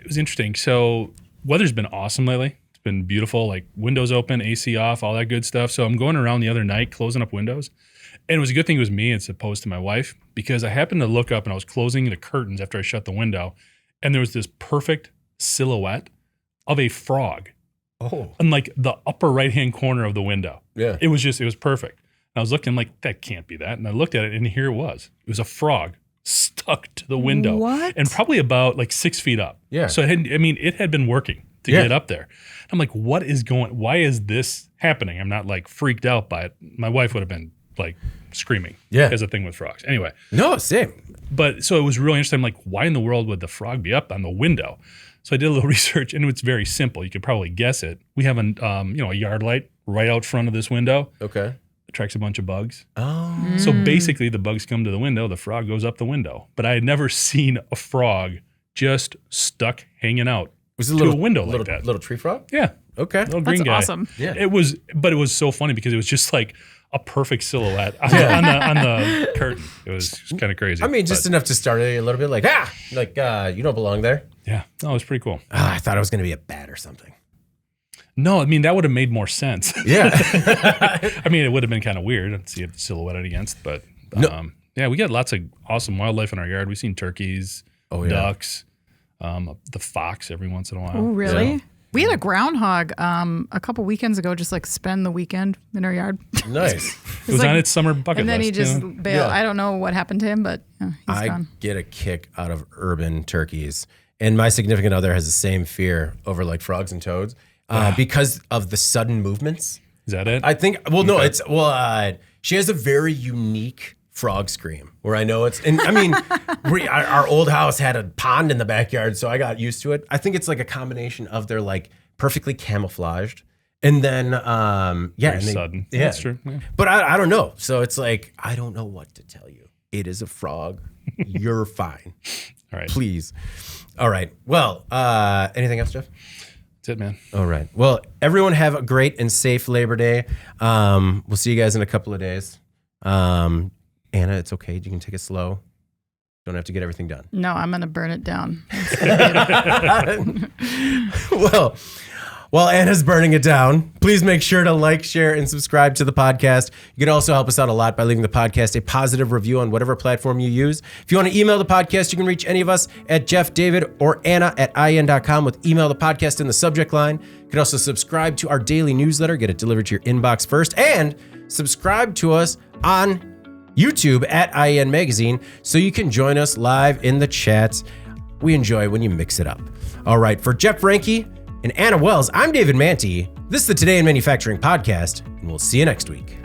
was interesting. So weather's been awesome lately. It's been beautiful, like windows open, AC off, all that good stuff. So I'm going around the other night closing up windows. And it was a good thing it was me as opposed to my wife, because I happened to look up and I was closing the curtains after I shut the window, and there was this perfect silhouette of a frog. Oh. In like the upper right-hand corner of the window. Yeah. It was perfect. And I was looking like, that can't be that. And I looked at it, and here it was. It was a frog stuck to the window. What? And probably about like 6 feet up. Yeah. So it had been working to get up there. I'm like, why is this happening? I'm not like freaked out by it. My wife would have been like screaming as a thing with frogs. Anyway. No, same. But so it was really interesting. I'm like, why in the world would the frog be up on the window? So I did a little research, and it's very simple. You could probably guess it. We have a yard light right out front of this window. Okay. Attracts a bunch of bugs. Oh. So basically, the bugs come to the window, the frog goes up the window. But I had never seen a frog just stuck hanging out Was it to a window like that. Little tree frog? Yeah. Okay. Little green That's guy. awesome. Yeah. It was so funny because it was just like a perfect silhouette on the curtain. It was kind of crazy. I mean, just enough to start it a little bit you don't belong there. Yeah. No, it was pretty cool. I thought it was going to be a bat or something. No, I mean, that would have made more sense. Yeah. I mean, it would have been kind of weird to see it silhouetted against, but we got lots of awesome wildlife in our yard. We've seen turkeys, ducks, the fox every once in a while. Oh, really? Yeah. We had a groundhog a couple weekends ago just like spend the weekend in our yard. Nice. It was on its summer bucket and then list. he just bailed. Yeah. I don't know what happened to him, but he's gone. get a kick out of urban turkeys. And my significant other has the same fear over like frogs and toads because of the sudden movements. Is that it? I think, she has a very unique frog scream where I know it's, and I mean, our old house had a pond in the backyard, so I got used to it. I think it's like a combination of their like perfectly camouflaged. And then, Very sudden. Yeah. That's true. Yeah. But I don't know. So it's like, I don't know what to tell you. It is a frog. You're fine. All right. Please. All right. Well, anything else, Jeff? That's it, man. All right. Well, everyone have a great and safe Labor Day. We'll see you guys in a couple of days. Anna, it's okay. You can take it slow. Don't have to get everything done. No, I'm going to burn it down. It's gonna be Well, while Anna's burning it down, please make sure to like, share, and subscribe to the podcast. You can also help us out a lot by leaving the podcast a positive review on whatever platform you use. If you want to email the podcast, you can reach any of us at Jeff, David, or Anna at in.com with email the podcast in the subject line. You can also subscribe to our daily newsletter, get it delivered to your inbox first, and subscribe to us on YouTube at IEN Magazine so you can join us live in the chats. We enjoy when you mix it up. All right, for Jeff Franke and Anna Wells, I'm David Manti. This is the Today in Manufacturing podcast, and we'll see you next week.